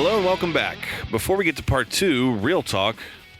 Hello and welcome back. Before we get to part 2, Real Talk,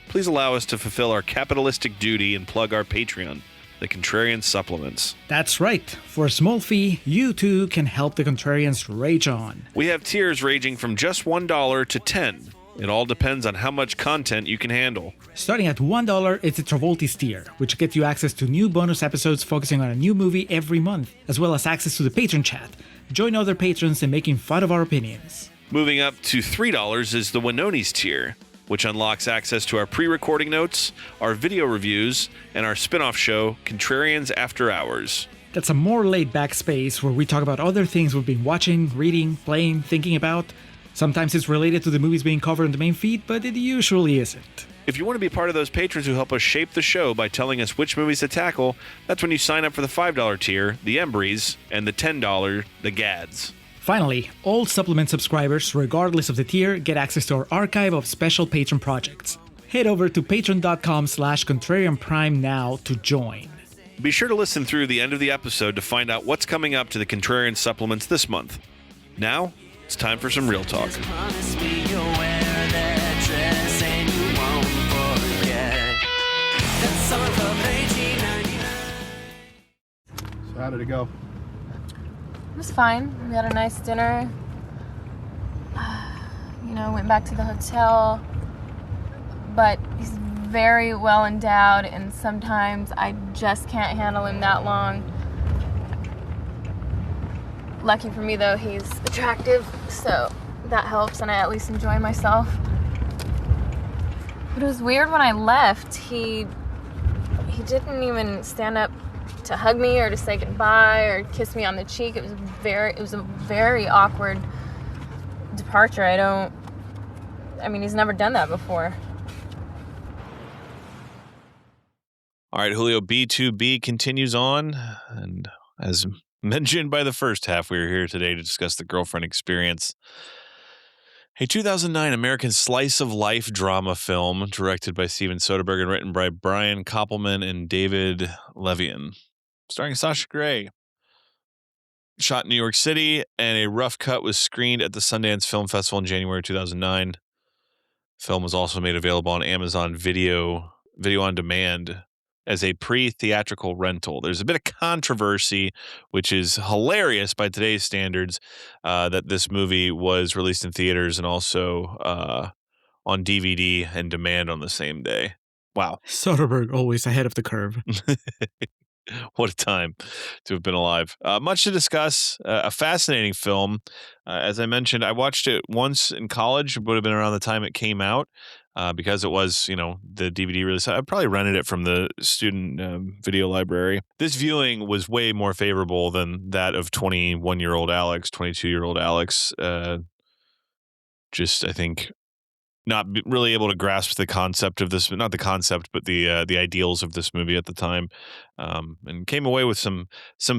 please allow us to fulfill our capitalistic duty and plug our Patreon, the Contrarian Supplements. That's right. For a small fee, you too can help the Contrarians rage on. We have tiers ranging from just $1 to $10. It all depends on how much content you can handle. Starting at $1, it's a Travoltis tier, which gets you access to new bonus episodes focusing on a new movie every month, as well as access to the patron chat. Join other patrons in making fun of our opinions. Moving up to $3 is the Winonis tier, which unlocks access to our pre-recording notes, our video reviews, and our spin-off show, Contrarians After Hours. That's a more laid-back space where we talk about other things we've been watching, reading, playing, thinking about. Sometimes it's related to the movies being covered in the main feed, but it usually isn't. If you want to be part of those patrons who help us shape the show by telling us which movies to tackle, that's when you sign up for the $5 tier, the Embries, and the $10, the Gads. Finally, all supplement subscribers, regardless of the tier, get access to our archive of special patron projects. Head over to patreon.com/contrarianprime now to join. Be sure to listen through the end of the episode to find out what's coming up to the Contrarian Supplements this month. Now, it's time for some Real Talk. So how did it go? It was fine. We had a nice dinner. Went back to the hotel. But he's very well endowed, and sometimes I just can't handle him that long. Lucky for me, though, he's attractive, so that helps, and I at least enjoy myself. But it was weird when I left. He didn't even stand up to hug me or to say goodbye or kiss me on the cheek. It was a very awkward departure. He's never done that before. All right, Julio, B2B continues on, and as mentioned by the first half, we are here today to discuss The Girlfriend Experience, a 2009 American slice-of-life drama film directed by Steven Soderbergh and written by Brian Koppelman and David Levian, starring Sasha Grey. Shot in New York City, and a rough cut was screened at the Sundance Film Festival in January 2009. The film was also made available on Amazon Video on Demand as a pre-theatrical rental. There's a bit of controversy, which is hilarious by today's standards, that this movie was released in theaters and also on DVD and demand on the same day. Wow. Soderbergh always ahead of the curve. What a time to have been alive. Much to discuss. A fascinating film. As I mentioned, I watched it once in college. It would have been around the time it came out. Because it was, the DVD release. I probably rented it from the student video library. This viewing was way more favorable than that of 21-year-old Alex, 22-year-old Alex. I think, not really able to grasp the concept of this, not the concept, but the ideals of this movie at the time, and came away with some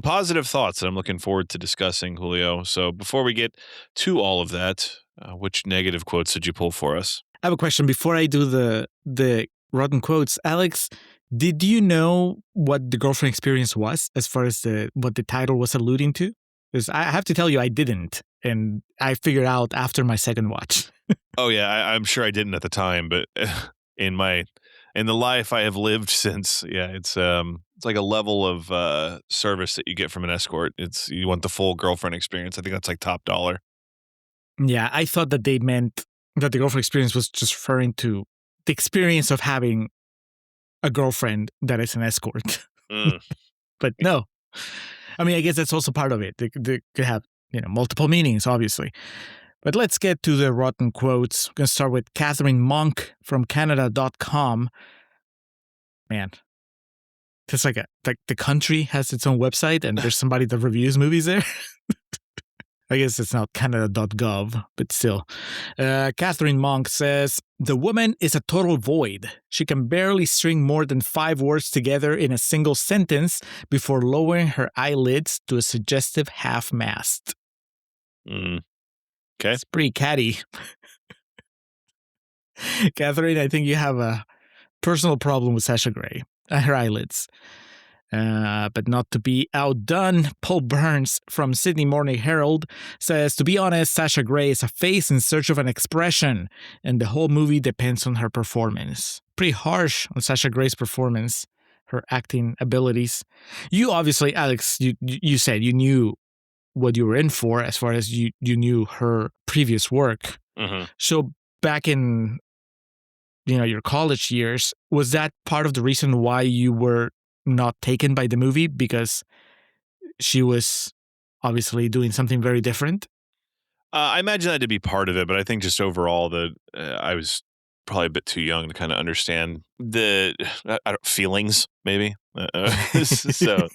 positive thoughts that I'm looking forward to discussing, Julio. So before we get to all of that, which negative quotes did you pull for us? I have a question before I do the rotten quotes. Alex, did you know what The Girlfriend Experience was as far as what the title was alluding to? Because I have to tell you, I didn't. And I figured out after my second watch. Oh, yeah, I'm sure I didn't at the time. But in the life I have lived since, it's like a level of service that you get from an escort. You want the full girlfriend experience. I think that's like top dollar. Yeah, I thought that they meant that The Girlfriend Experience was just referring to the experience of having a girlfriend that is an escort. But no. I guess that's also part of it. They could have, multiple meanings, obviously. But let's get to the rotten quotes. We're going to start with Catherine Monk from Canada.com. Man, it's like the country has its own website and there's somebody that reviews movies there. I guess it's not Canada.gov, but still. Catherine Monk says, "The woman is a total void. She can barely string more than 5 words together in a single sentence before lowering her eyelids to a suggestive half-mast." Okay. It's pretty catty. Catherine, I think you have a personal problem with Sasha Grey and her eyelids. But not to be outdone, Paul Burns from Sydney Morning Herald says, to be honest, Sasha Grey is a face in search of an expression, and the whole movie depends on her performance. Pretty harsh on Sasha Grey's performance, her acting abilities. You obviously, Alex, you said you knew what you were in for as far as you knew her previous work. Mm-hmm. So back in your college years, was that part of the reason why you were not taken by the movie, because she was obviously doing something very different? I imagine that to be part of it, but I think just overall that I was probably a bit too young to kind of understand the feelings, maybe. So,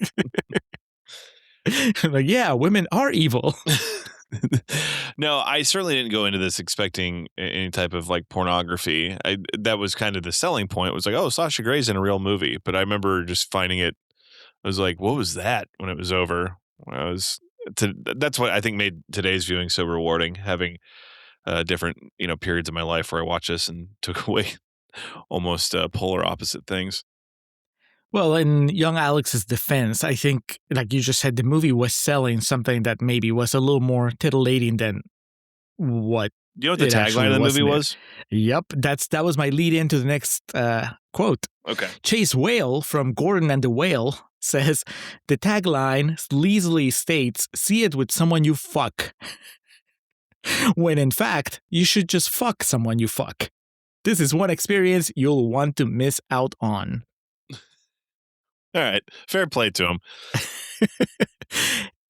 like, yeah, women are evil. No, I certainly didn't go into this expecting any type of like pornography. That was kind of the selling point. It was like, oh, Sasha Grey's in a real movie. But I remember just finding it. I was like, what was that when it was over? That's what I think made today's viewing so rewarding. Having different periods of my life where I watched this and took away almost polar opposite things. Well, in young Alex's defense, I think, like you just said, the movie was selling something that maybe was a little more titillating than what. You know what the tagline of the movie was? Yep, that was my lead into the next quote. Okay. Chase Whale from Gordon and the Whale says, the tagline sleazily states, see it with someone you fuck. When in fact, you should just fuck someone you fuck. This is one experience you'll want to miss out on. All right. Fair play to him.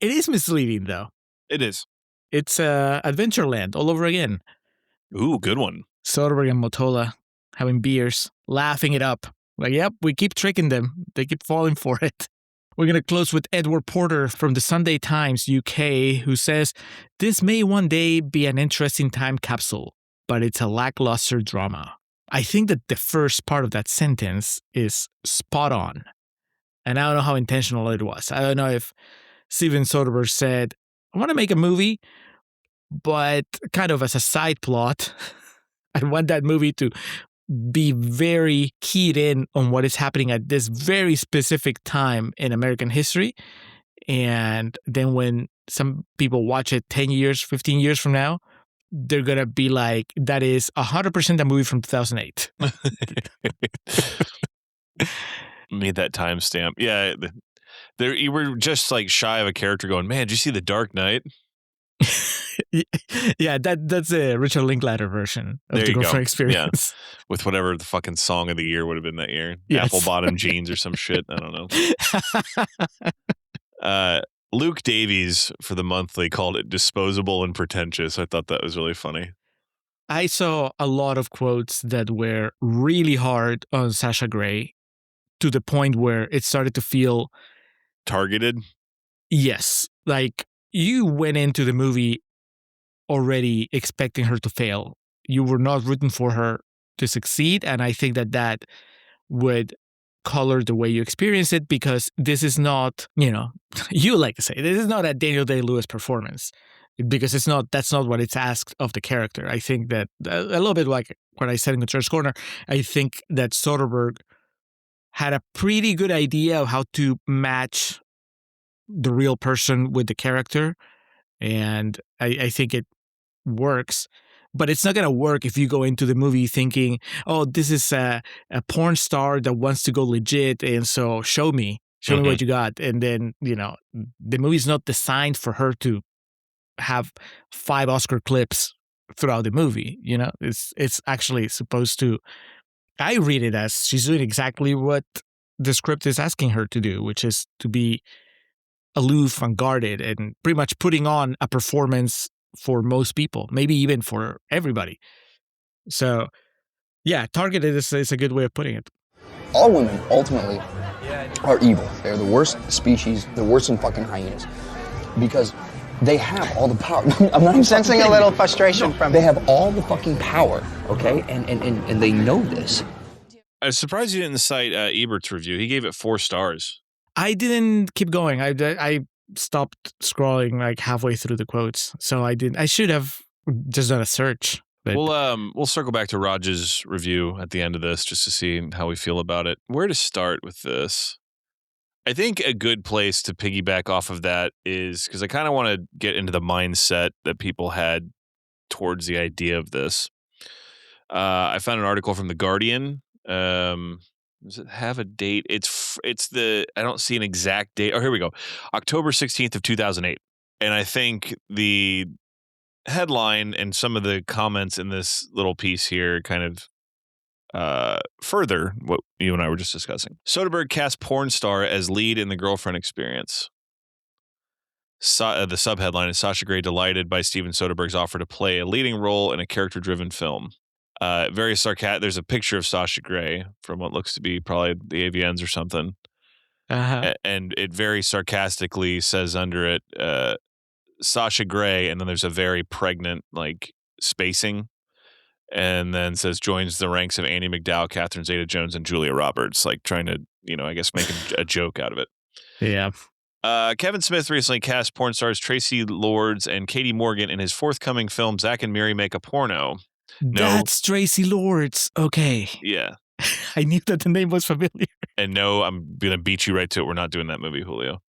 It is misleading, though. It is. It's Adventureland all over again. Ooh, good one. Soderbergh and Mottola having beers, laughing it up. Like, yep, we keep tricking them. They keep falling for it. We're going to close with Edward Porter from the Sunday Times, UK, who says, this may one day be an interesting time capsule, but it's a lackluster drama. I think that the first part of that sentence is spot on. And I don't know how intentional it was. I don't know if Steven Soderbergh said, I want to make a movie, but kind of as a side plot, I want that movie to be very keyed in on what is happening at this very specific time in American history. And then when some people watch it 10 years, 15 years from now, they're going to be like, that is 100% a movie from 2008. Made that timestamp. Yeah. You were just like shy of a character going, man, did you see The Dark Knight? Yeah, that's a Richard Linklater version of the Girlfriend Experience. Yeah. With whatever the fucking song of the year would have been that year. Yes. Apple bottom jeans or some shit. I don't know. Luke Davies for The Monthly called it disposable and pretentious. I thought that was really funny. I saw a lot of quotes that were really hard on Sasha Grey to the point where it started to feel targeted. Yes. Like, you went into the movie already expecting her to fail. You were not rooting for her to succeed. And I think that would color the way you experience it, because this is not, you like to say, this is not a Daniel Day-Lewis performance, because that's not what it's asked of the character. I think that a little bit like what I said in the Church Corner, I think that Soderbergh had a pretty good idea of how to match the real person with the character. And I think it works. But it's not going to work if you go into the movie thinking, oh, this is a porn star that wants to go legit. And so show me what you got. And then, the movie's not designed for her to have 5 Oscar clips throughout the movie. It's actually supposed to, I read it as she's doing exactly what the script is asking her to do, which is to be aloof and guarded and pretty much putting on a performance for most people, maybe even for everybody. So, yeah, targeted is a good way of putting it. All women, ultimately, are evil. They're the worst species. They're worse than fucking hyenas. Because they have all the power. I'm sensing a little frustration from They have all the fucking power, okay? And they know this. I was surprised you didn't cite Ebert's review. He gave it 4 stars. I didn't keep going. I stopped scrolling like halfway through the quotes, so I should have just done a search. But We'll circle back to Raj's review at the end of this just to see how we feel about it. Where to start with this? I think a good place to piggyback off of that is because I kind of want to get into the mindset that people had towards the idea of this. I found an article from The Guardian. Does it have a date? It's I don't see an exact date. Oh, here we go. October 16th of 2008. And I think the headline and some of the comments in this little piece here kind of further what you and I were just discussing. Soderbergh cast porn star as lead in The Girlfriend Experience. The subheadline is Sasha Grey delighted by Steven Soderbergh's offer to play a leading role in a character-driven film. Very sarcastic. There's a picture of Sasha Grey from what looks to be probably the AVNs or something. And it very sarcastically says under it, Sasha Grey, and then there's a very pregnant like spacing. And then says joins the ranks of Andy McDowell, Catherine Zeta-Jones, and Julia Roberts, like trying to, I guess make a joke out of it. Yeah. Kevin Smith recently cast porn stars Tracy Lords and Katie Morgan in his forthcoming film Zack and Miri Make a Porno. That's Tracy Lords. Okay. Yeah. I knew that the name was familiar. And no, I'm going to beat you right to it. We're not doing that movie, Julio.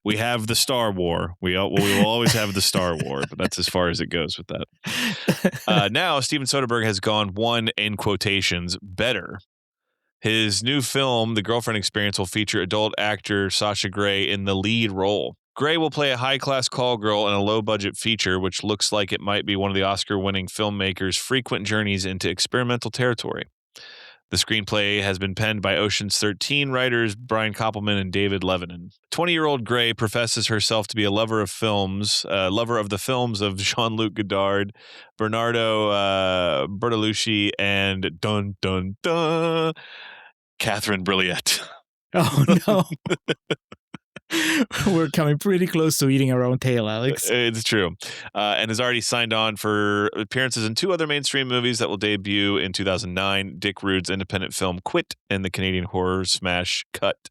We have the Star War. We will always have the Star War, but that's as far as it goes with that. Now, Steven Soderbergh has gone one, in quotations, better. His new film, The Girlfriend Experience, will feature adult actor Sasha Grey in the lead role. Grey will play a high-class call girl in a low-budget feature, which looks like it might be one of the Oscar-winning filmmakers' frequent journeys into experimental territory. The screenplay has been penned by Ocean's 13 writers Brian Koppelman and David Levinan. 20-year-old Grey professes herself to be a lover of the films of Jean-Luc Godard, Bernardo Bertolucci, and Catherine Brilliette. Oh, no. We're coming pretty close to eating our own tail, Alex. It's true. And has already signed on for appearances in two other mainstream movies that will debut in 2009, Dick Rude's independent film Quit and the Canadian horror smash Cut.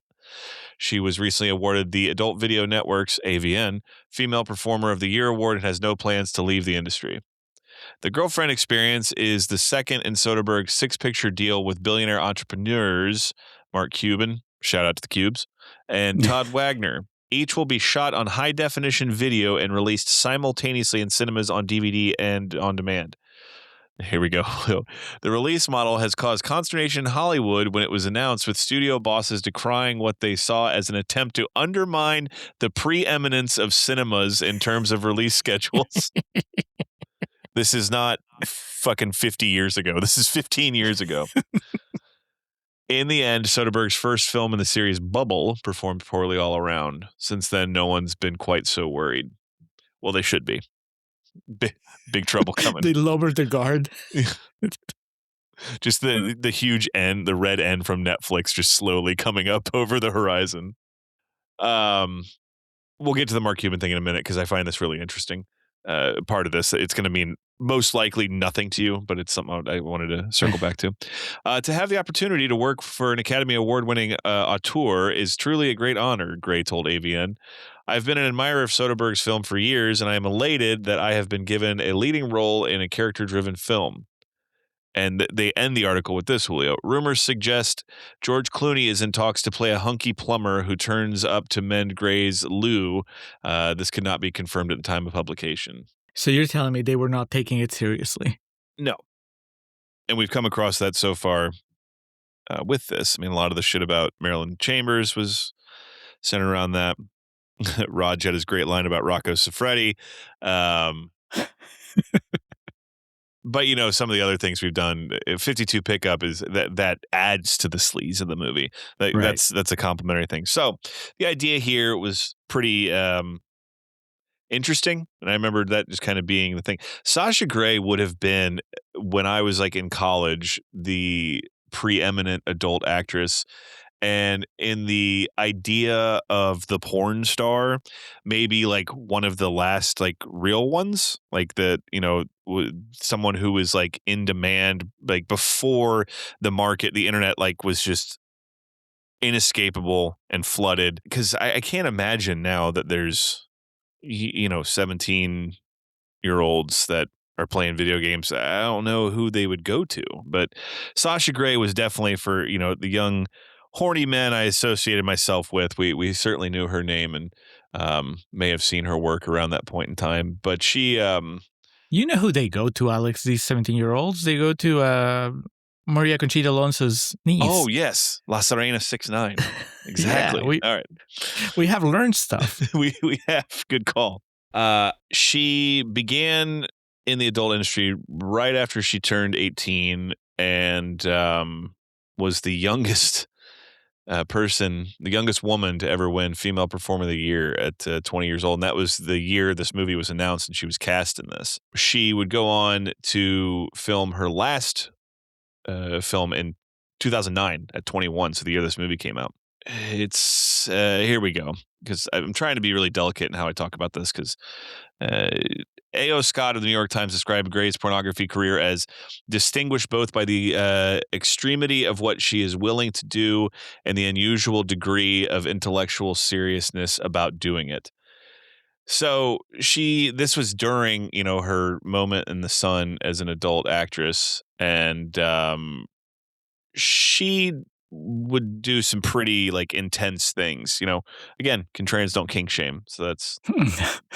She was recently awarded the Adult Video Network's AVN Female Performer of the Year award and has no plans to leave the industry. The Girlfriend Experience is the second in Soderbergh's six-picture deal with billionaire entrepreneurs Mark Cuban, shout out to the Cubes, and Todd Wagner. Each will be shot on high-definition video and released simultaneously in cinemas on DVD and on demand. Here we go. The release model has caused consternation in Hollywood when it was announced, with studio bosses decrying what they saw as an attempt to undermine the preeminence of cinemas in terms of release schedules. This is not fucking 50 years ago. This is 15 years ago. In the end, Soderbergh's first film in the series, Bubble, performed poorly all around. Since then, no one's been quite so worried. Well, they should be. Big trouble coming. They lowered the guard. Just the huge N, the red N from Netflix, just slowly coming up over the horizon. We'll get to the Mark Cuban thing in a minute because I find this really interesting. Part of this, it's going to mean most likely nothing to you, but it's something I wanted to circle back to. To have the opportunity to work for an Academy Award-winning auteur is truly a great honor, Grey told AVN. I've been an admirer of Soderbergh's film for years, and I am elated that I have been given a leading role in a character-driven film. And they end the article with this, Julio. Rumors suggest George Clooney is in talks to play a hunky plumber who turns up to mend Grey's loo. This could not be confirmed at the time of publication. So you're telling me they were not taking it seriously? No. And we've come across that so far with this. I mean, a lot of the shit about Marilyn Chambers was centered around that. Raj had his great line about Rocco Siffredi. But, some of the other things we've done, 52 Pickup is that adds to the sleaze of the movie. Right. That's a complimentary thing. So the idea here was pretty interesting. And I remember that just kind of being the thing. Sasha Grey would have been, when I was like in college, the preeminent adult actress. And in the idea of the porn star, maybe like one of the last like real ones, like someone who was like in demand, like before the market, the internet like was just inescapable and flooded. Because I can't imagine now that there's 17-year-olds that are playing video games. I don't know who they would go to, but Sasha Grey was definitely for the young horny men I associated myself with. We certainly knew her name and may have seen her work around that point in time. But she, You know who they go to, Alex? These 17-year-olds. They go to Maria Conchita Alonso's niece. Oh yes, La Serena 6'9". Exactly. Yeah, All right, we have learned stuff. we have good call. She began in the adult industry right after she turned 18 and was the youngest person, the youngest woman to ever win Female Performer of the Year at 20 years old. And that was the year this movie was announced and she was cast in this. She would go on to film her last film in 2009 at 21. So the year this movie came out. It's here we go, because I'm trying to be really delicate in how I talk about this, because A.O. Scott of the New York Times described Grey's pornography career as distinguished both by the extremity of what she is willing to do and the unusual degree of intellectual seriousness about doing it. So this was during, her moment in the sun as an adult actress, and she would do some pretty intense things. Again, trans don't kink shame, so that's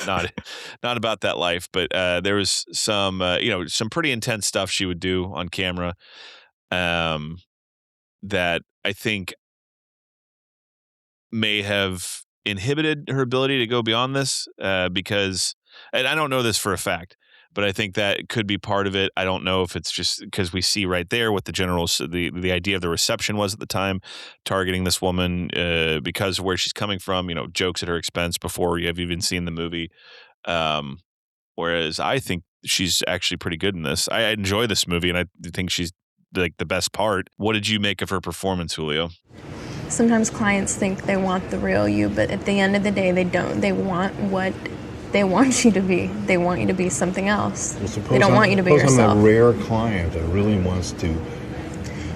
not about that life. But there was some some pretty intense stuff she would do on camera that I think may have inhibited her ability to go beyond this because, and I don't know this for a fact, but I think that could be part of it. I don't know if it's just because we see right there what the the idea of the reception was at the time, targeting this woman because of where she's coming from, jokes at her expense before you have even seen the movie. Whereas I think she's actually pretty good in this. I enjoy this movie and I think she's the best part. What did you make of her performance, Julio? Sometimes clients think they want the real you, but at the end of the day, they don't. They want what they want you to be. They want you to be something else. Well, they don't want you to be yourself. I'm a rare client that really wants to.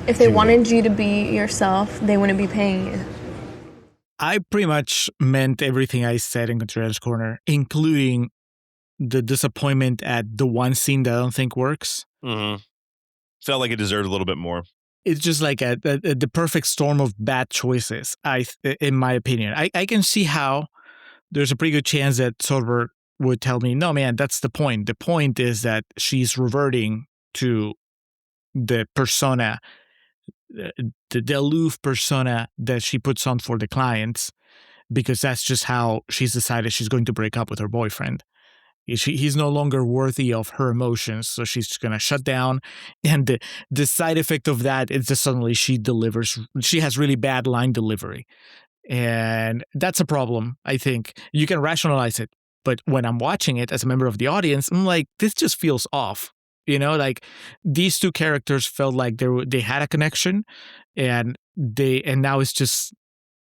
If they wanted you to be yourself, they wouldn't be paying you. I pretty much meant everything I said in Contreras Corner, including the disappointment at the one scene that I don't think works. Mm-hmm. Felt like it deserved a little bit more. It's just like the perfect storm of bad choices, in my opinion. I can see how there's a pretty good chance that Soderbergh would tell me, no, man, that's the point. The point is that she's reverting to the persona, the aloof persona that she puts on for the clients, because that's just how she's decided she's going to break up with her boyfriend. He's no longer worthy of her emotions, so she's going to shut down. And the side effect of that is that suddenly she has really bad line delivery. And that's a problem, I think. You can rationalize it, but when I'm watching it as a member of the audience, I'm like, this just feels off. These two characters felt like they had a connection, and now it's just,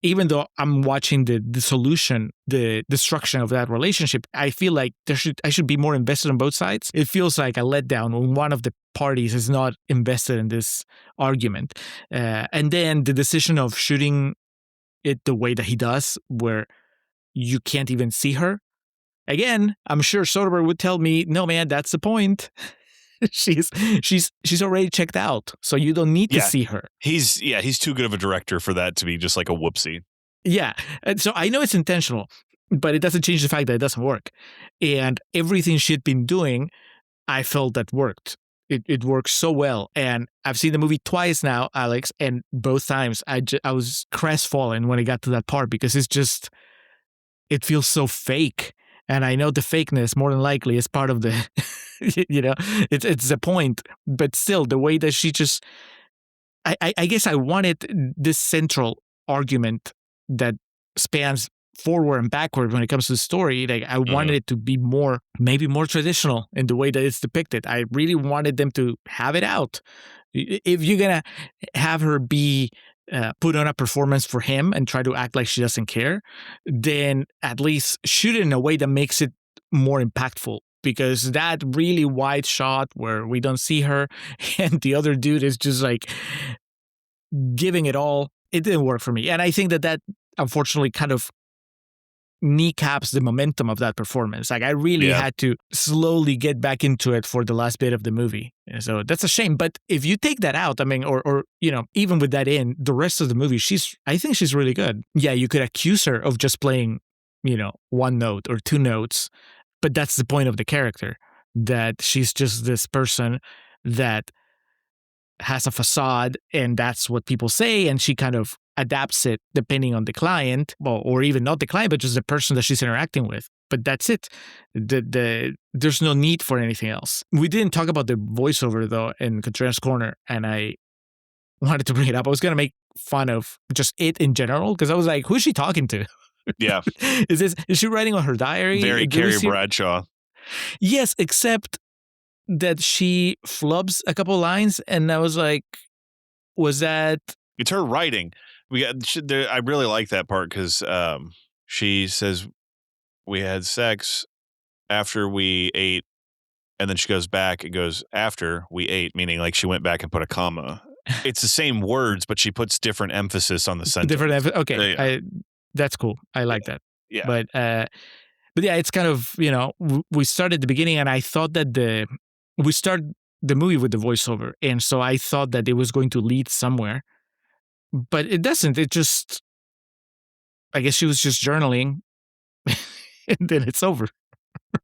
even though I'm watching the solution, the destruction of that relationship, I feel like I should be more invested on both sides. It feels like a letdown when one of the parties is not invested in this argument. And then the decision of shooting it the way that he does, where you can't even see her. Again, I'm sure Soderbergh would tell me, no, man, that's the point. she's already checked out, so you don't need to see her. He's too good of a director for that to be just like a whoopsie. Yeah, and so I know it's intentional, but it doesn't change the fact that it doesn't work. And everything she'd been doing, I felt that worked. It works so well. And I've seen the movie twice now, Alex, and both times I was crestfallen when I got to that part, because it feels so fake. And I know the fakeness more than likely is part of the, it's the point. But still, the way that she just, I guess I wanted this central argument that spans forward and backward when it comes to the story. Like, I wanted it to be maybe more traditional in the way that it's depicted. I really wanted them to have it out. If you're going to have her be put on a performance for him and try to act like she doesn't care, then at least shoot it in a way that makes it more impactful. Because that really wide shot where we don't see her and the other dude is just like giving it all, it didn't work for me. And I think that unfortunately kind of kneecaps the momentum of that performance. Like I really had to slowly get back into it for the last bit of the movie. And so that's a shame. But if you take that out, I mean, or even with that in, the rest of the movie, I think she's really good. Yeah, you could accuse her of just playing, one note or two notes, but that's the point of the character, that she's just this person that has a facade and that's what people say, and she kind of adapts it depending on the client, or even not the client, but just the person that she's interacting with. But that's it. There's no need for anything else. We didn't talk about the voiceover though in Katrina's Corner, and I wanted to bring it up. I was gonna make fun of just it in general because I was like, who's she talking to? Yeah. Is she writing on her diary? Very Carrie Bradshaw. Yes, except that she flubs a couple lines, and I was like, was that? It's her writing. I really like that part because she says we had sex after we ate, and then she goes back and goes after we ate, meaning like she went back and put a comma. It's the same words, but she puts different emphasis on the sentence. Okay, yeah. That's cool. I like that. Yeah, but yeah, it's kind of we started at the beginning, and I thought that we start the movie with the voiceover, and so I thought that it was going to lead somewhere, but it doesn't. It just, I guess she was just journaling, and then it's over.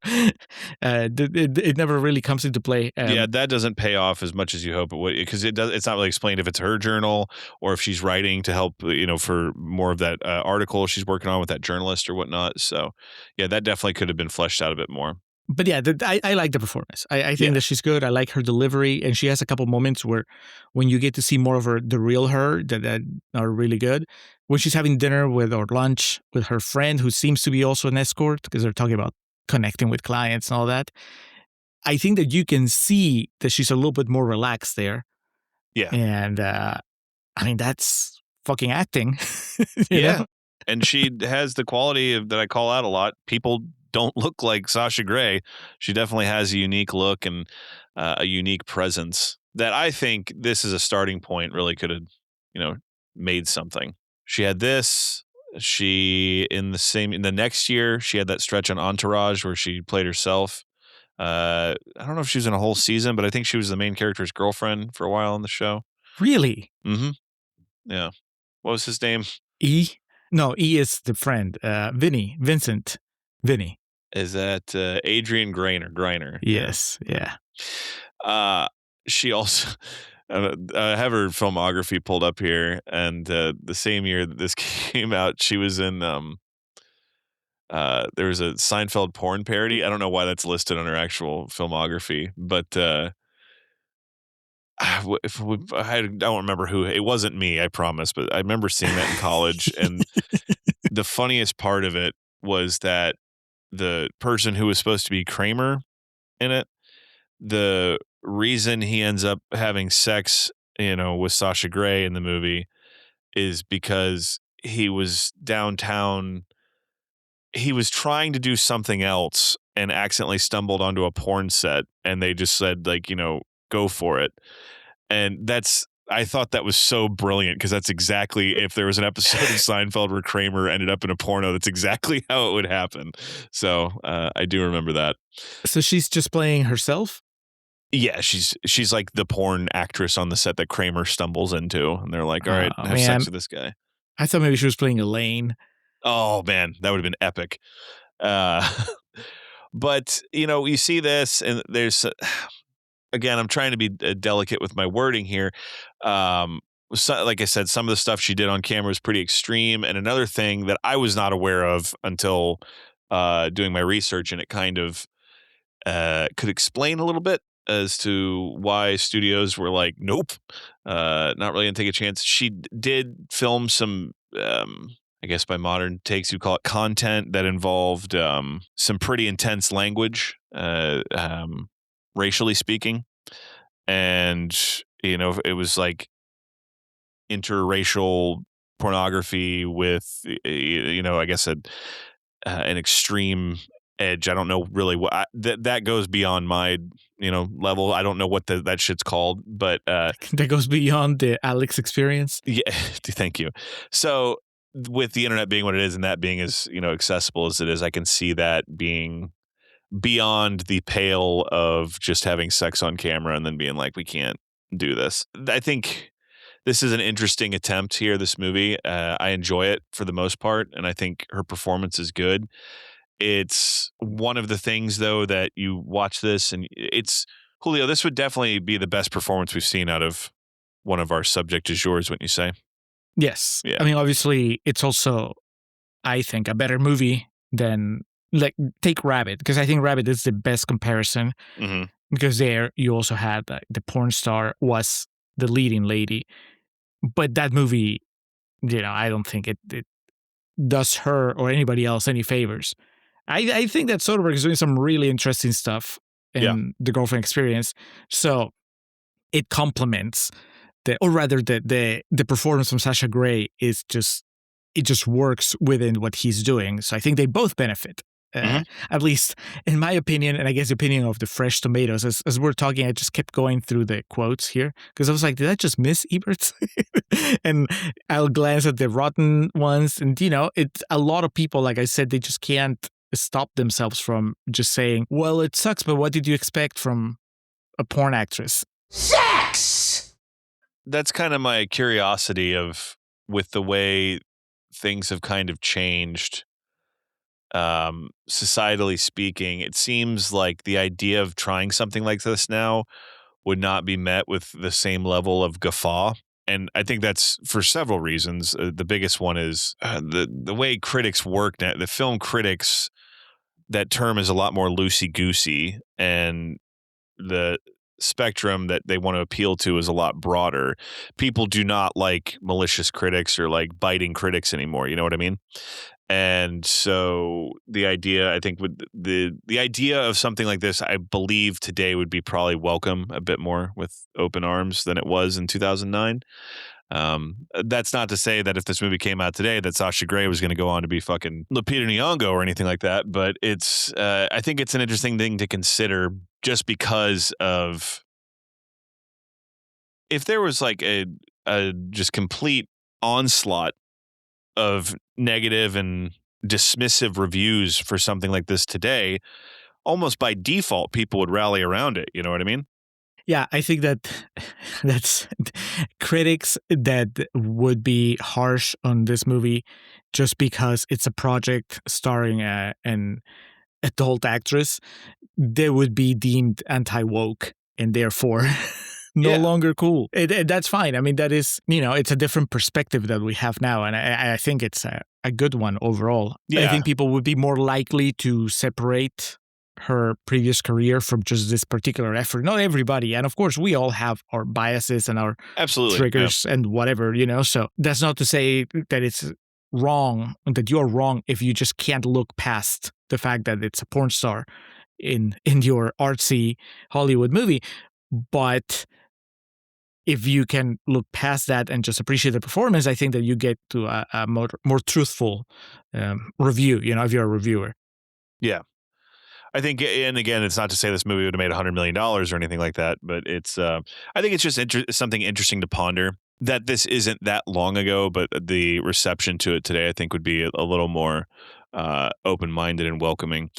It never really comes into play. Yeah, that doesn't pay off as much as you hope it would, because it's not really explained if it's her journal or if she's writing to help, for more of that article she's working on with that journalist or whatnot. So yeah, that definitely could have been fleshed out a bit more. But yeah, I like the performance. I think that she's good. I like her delivery, and she has a couple moments when you get to see more of the real her that are really good. When she's having dinner or lunch with her friend, who seems to be also an escort, because they're talking about connecting with clients and all that. I think that you can see that she's a little bit more relaxed there. Yeah. And I mean, that's fucking acting. Yeah. And she has the quality that I call out a lot. People don't look like Sasha Grey. She definitely has a unique look and a unique presence that I think this is a starting point really could have, made something. She had this. In the next year, she had that stretch on Entourage where she played herself. I don't know if she was in a whole season, but I think she was the main character's girlfriend for a while on the show. Really? Mm-hmm. Yeah. What was his name? E? No, E is the friend. Vincent. Vinny. Is that Adrian Greiner? Yes. Yeah. She also... I have her filmography pulled up here, and the same year that this came out, she was in there was a Seinfeld porn parody. I don't know why that's listed on her actual filmography, but I don't remember who. It wasn't me, I promise, but I remember seeing that in college, and the funniest part of it was that the person who was supposed to be Kramer in it, the reason he ends up having sex, with Sasha Grey in the movie is because he was downtown. He was trying to do something else and accidentally stumbled onto a porn set, and they just said, go for it. And I thought that was so brilliant, because that's exactly, if there was an episode of Seinfeld where Kramer ended up in a porno, that's exactly how it would happen. So I do remember that. So she's just playing herself? Yeah, she's like the porn actress on the set that Kramer stumbles into, and they're like, all right, have sex with this guy. I thought maybe she was playing Elaine. Oh man, that would have been epic. But you see this, and there's again, I'm trying to be delicate with my wording here. Like I said, some of the stuff she did on camera was pretty extreme, and another thing that I was not aware of until doing my research, and it kind of could explain a little bit as to why studios were like, nope, not really gonna take a chance. She did film some, I guess by modern takes you call it, content that involved some pretty intense language, racially speaking, and it was like interracial pornography with I guess an extreme edge. I don't know really what that goes beyond my level. I don't know what that shit's called, but that goes beyond the Alex experience. Yeah, thank you. So with the internet being what it is and that being as, accessible as it is, I can see that being beyond the pale of just having sex on camera and then being like, we can't do this. I think this is an interesting attempt here, this movie. I enjoy it for the most part, and I think her performance is good. It's one of the things, though, that you watch this, and it's, Julio, this would definitely be the best performance we've seen out of one of our subject du jours, wouldn't you say? Yes. Yeah. I mean, obviously, it's also, I think, a better movie than, like, take Rabbit, because I think Rabbit is the best comparison, because there you also had the porn star was the leading lady. But that movie, I don't think it does her or anybody else any favors. I think that Soderbergh is doing some really interesting stuff in The Girlfriend Experience. So it complements the performance from Sasha Grey is just, it just works within what he's doing. So I think they both benefit. At least in my opinion, and I guess the opinion of the Fresh Tomatoes, as we're talking, I just kept going through the quotes here because I was like, did I just miss Ebert's? And I'll glance at the rotten ones, and it's a lot of people, like I said, they just can't stop themselves from just saying, well, it sucks, but what did you expect from a porn actress? Sex! That's kind of my curiosity with the way things have kind of changed. Societally speaking, it seems like the idea of trying something like this now would not be met with the same level of guffaw. And I think that's for several reasons. The biggest one is the way critics work now. The film critics, that term is a lot more loosey-goosey, and the spectrum that they want to appeal to is a lot broader. People do not like malicious critics or like biting critics anymore. You know what I mean? And so the idea, I think, with the idea of something like this, I believe today would be probably welcome a bit more with open arms than it was in 2009. That's not to say that if this movie came out today that Sasha Grey was going to go on to be fucking Lupita Nyong'o or anything like that. But it's, I think it's an interesting thing to consider, just because of, if there was like a just complete onslaught of negative and dismissive reviews for something like this today, almost by default, people would rally around it. You know what I mean? Yeah, I think that's critics that would be harsh on this movie just because it's a project starring an adult actress, they would be deemed anti-woke and therefore no longer cool. That's fine. I mean, that is, it's a different perspective that we have now. And I think it's a good one overall. Yeah. I think people would be more likely to separate her previous career from just this particular effort. Not everybody. And of course, we all have our biases and our triggers and whatever, So that's not to say that it's wrong, that you're wrong if you just can't look past the fact that it's a porn star in your artsy Hollywood movie. But if you can look past that and just appreciate the performance, I think that you get to a more truthful review, if you're a reviewer. Yeah. I think, and again, it's not to say this movie would have made $100 million or anything like that, but it's, I think it's just something interesting to ponder, that this isn't that long ago, but the reception to it today, I think, would be a little more open-minded and welcoming.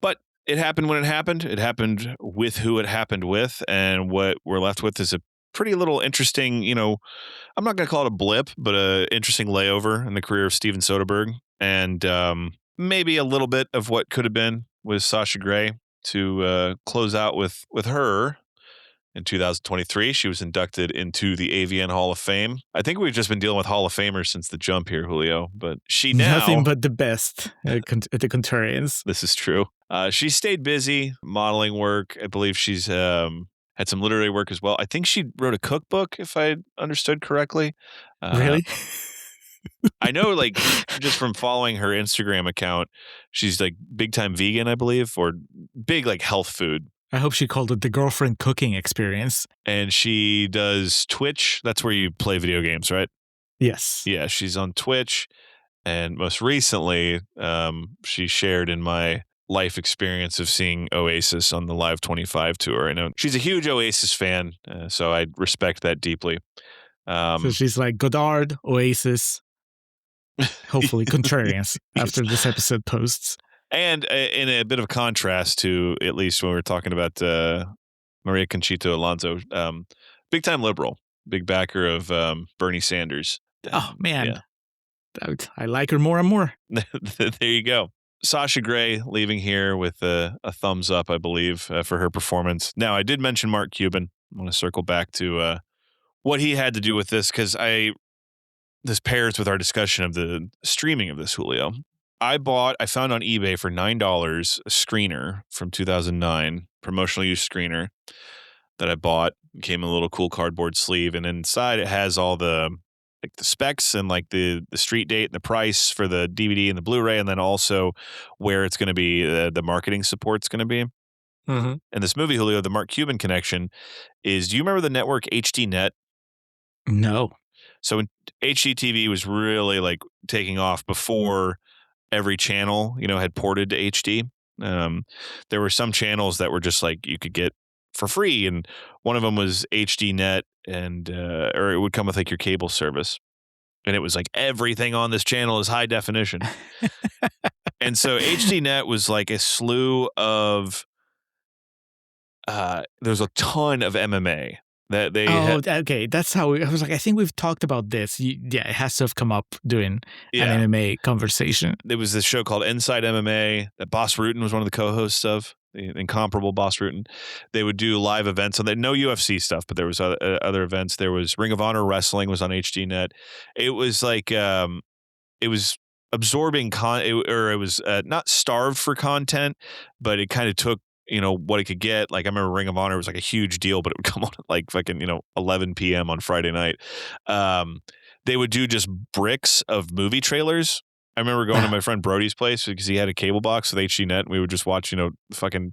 But it happened when it happened. It happened with who it happened with, and what we're left with is a pretty little interesting, I'm not going to call it a blip, but an interesting layover in the career of Steven Soderbergh, and maybe a little bit of what could have been with Sasha Grey to close out with her. In 2023, she was inducted into the AVN Hall of Fame. I think we've just been dealing with Hall of Famers since the jump here, Julio, but she now... Nothing but the best at the Contrarians. This is true. She stayed busy, modeling work. I believe she's had some literary work as well. I think she wrote a cookbook, if I understood correctly. Really? I know, like, just from following her Instagram account, she's like big time vegan, I believe, or big like health food. I hope she called it the Girlfriend Cooking Experience. And she does Twitch. That's where you play video games, right? Yes. Yeah, she's on Twitch. And most recently, she shared in my life experience of seeing Oasis on the Live 25 tour. I know she's a huge Oasis fan, so I respect that deeply. So she's like Godard, Oasis, hopefully contrarians after this episode posts. And in a bit of contrast to, at least when we were talking about Maria Conchita Alonso, big time liberal, big backer of Bernie Sanders. Oh, man. Yeah. I like her more and more. There you go. Sasha Grey leaving here with a thumbs up, I believe, for her performance. Now, I did mention Mark Cuban. I want to circle back to what he had to do with this, because this pairs with our discussion of the streaming of this, Julio. I found on eBay for $9 a screener from 2009, promotional use screener that I bought. It came in a little cool cardboard sleeve, and inside it has all the specs and like the street date and the price for the DVD and the Blu-ray, and then also where it's going to be, the marketing support's going to be. Mm-hmm. And this movie, Julio, the Mark Cuban connection is, do you remember the network HDNet? No. So when HDTV was really like taking off before every channel, had ported to HD. There were some channels that were just like you could get for free, and one of them was HDNet, and or it would come with like your cable service, and it was like everything on this channel is high definition. And so HDNet was like a slew of there's a ton of MMA that they had. Okay, that's how I was like, I think we've talked about this. Yeah, it has to have come up during an MMA conversation. There was this show called Inside MMA that Boss Rutan was one of the co-hosts of, the incomparable Boss Rutan. They would do live events on there, no UFC stuff, but there was other events. There was Ring of Honor Wrestling was on HDNet. It was like it was absorbing it was not starved for content, but it kind of took what it could get. Like I remember Ring of Honor was like a huge deal, but it would come on at like fucking 11 p.m. on Friday night. They would do just bricks of movie trailers. I remember going to my friend Brody's place because he had a cable box with HDNet, and we would just watch fucking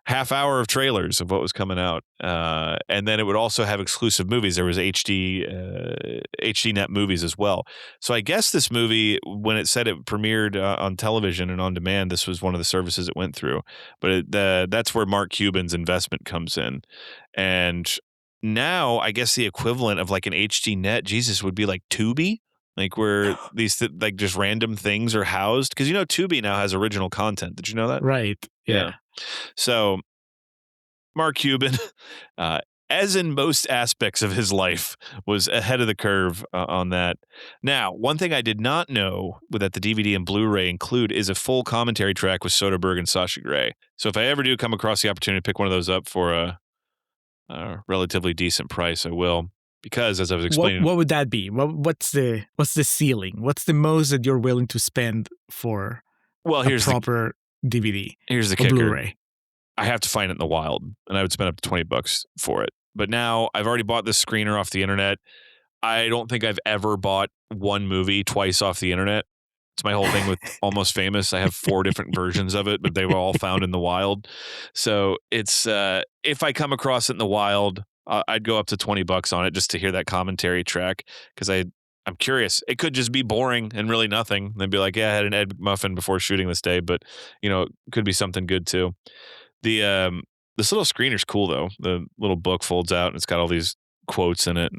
half hour of trailers of what was coming out. And then it would also have exclusive movies. There was HDNet movies as well. So I guess this movie, when it said it premiered on television and on demand, this was one of the services it went through. But that's where Mark Cuban's investment comes in. And now I guess the equivalent of like an HDNet, Jesus, would be like Tubi. Like where these like just random things are housed. Because Tubi now has original content. Did you know that? Right. Yeah. So Mark Cuban, as in most aspects of his life, was ahead of the curve on that. Now, one thing I did not know that the DVD and Blu-ray include is a full commentary track with Soderbergh and Sasha Grey. So if I ever do come across the opportunity to pick one of those up for a relatively decent price, I will. Because as I was explaining, what would that be? What's the ceiling? What's the most that you're willing to spend for a proper DVD? Here's the kicker. Blu-ray. I have to find it in the wild, and I would spend up to $20 for it. But now I've already bought this screener off the internet. I don't think I've ever bought one movie twice off the internet. It's my whole thing with Almost Famous. I have 4 different versions of it, but they were all found in the wild. So it's if I come across it in the wild, I'd go up to $20 on it just to hear that commentary track, because I'm curious. It could just be boring and really nothing. They'd be like, yeah, I had an Egg McMuffin before shooting this day, but it could be something good too. This little screener's cool though. The little book folds out and it's got all these quotes in it.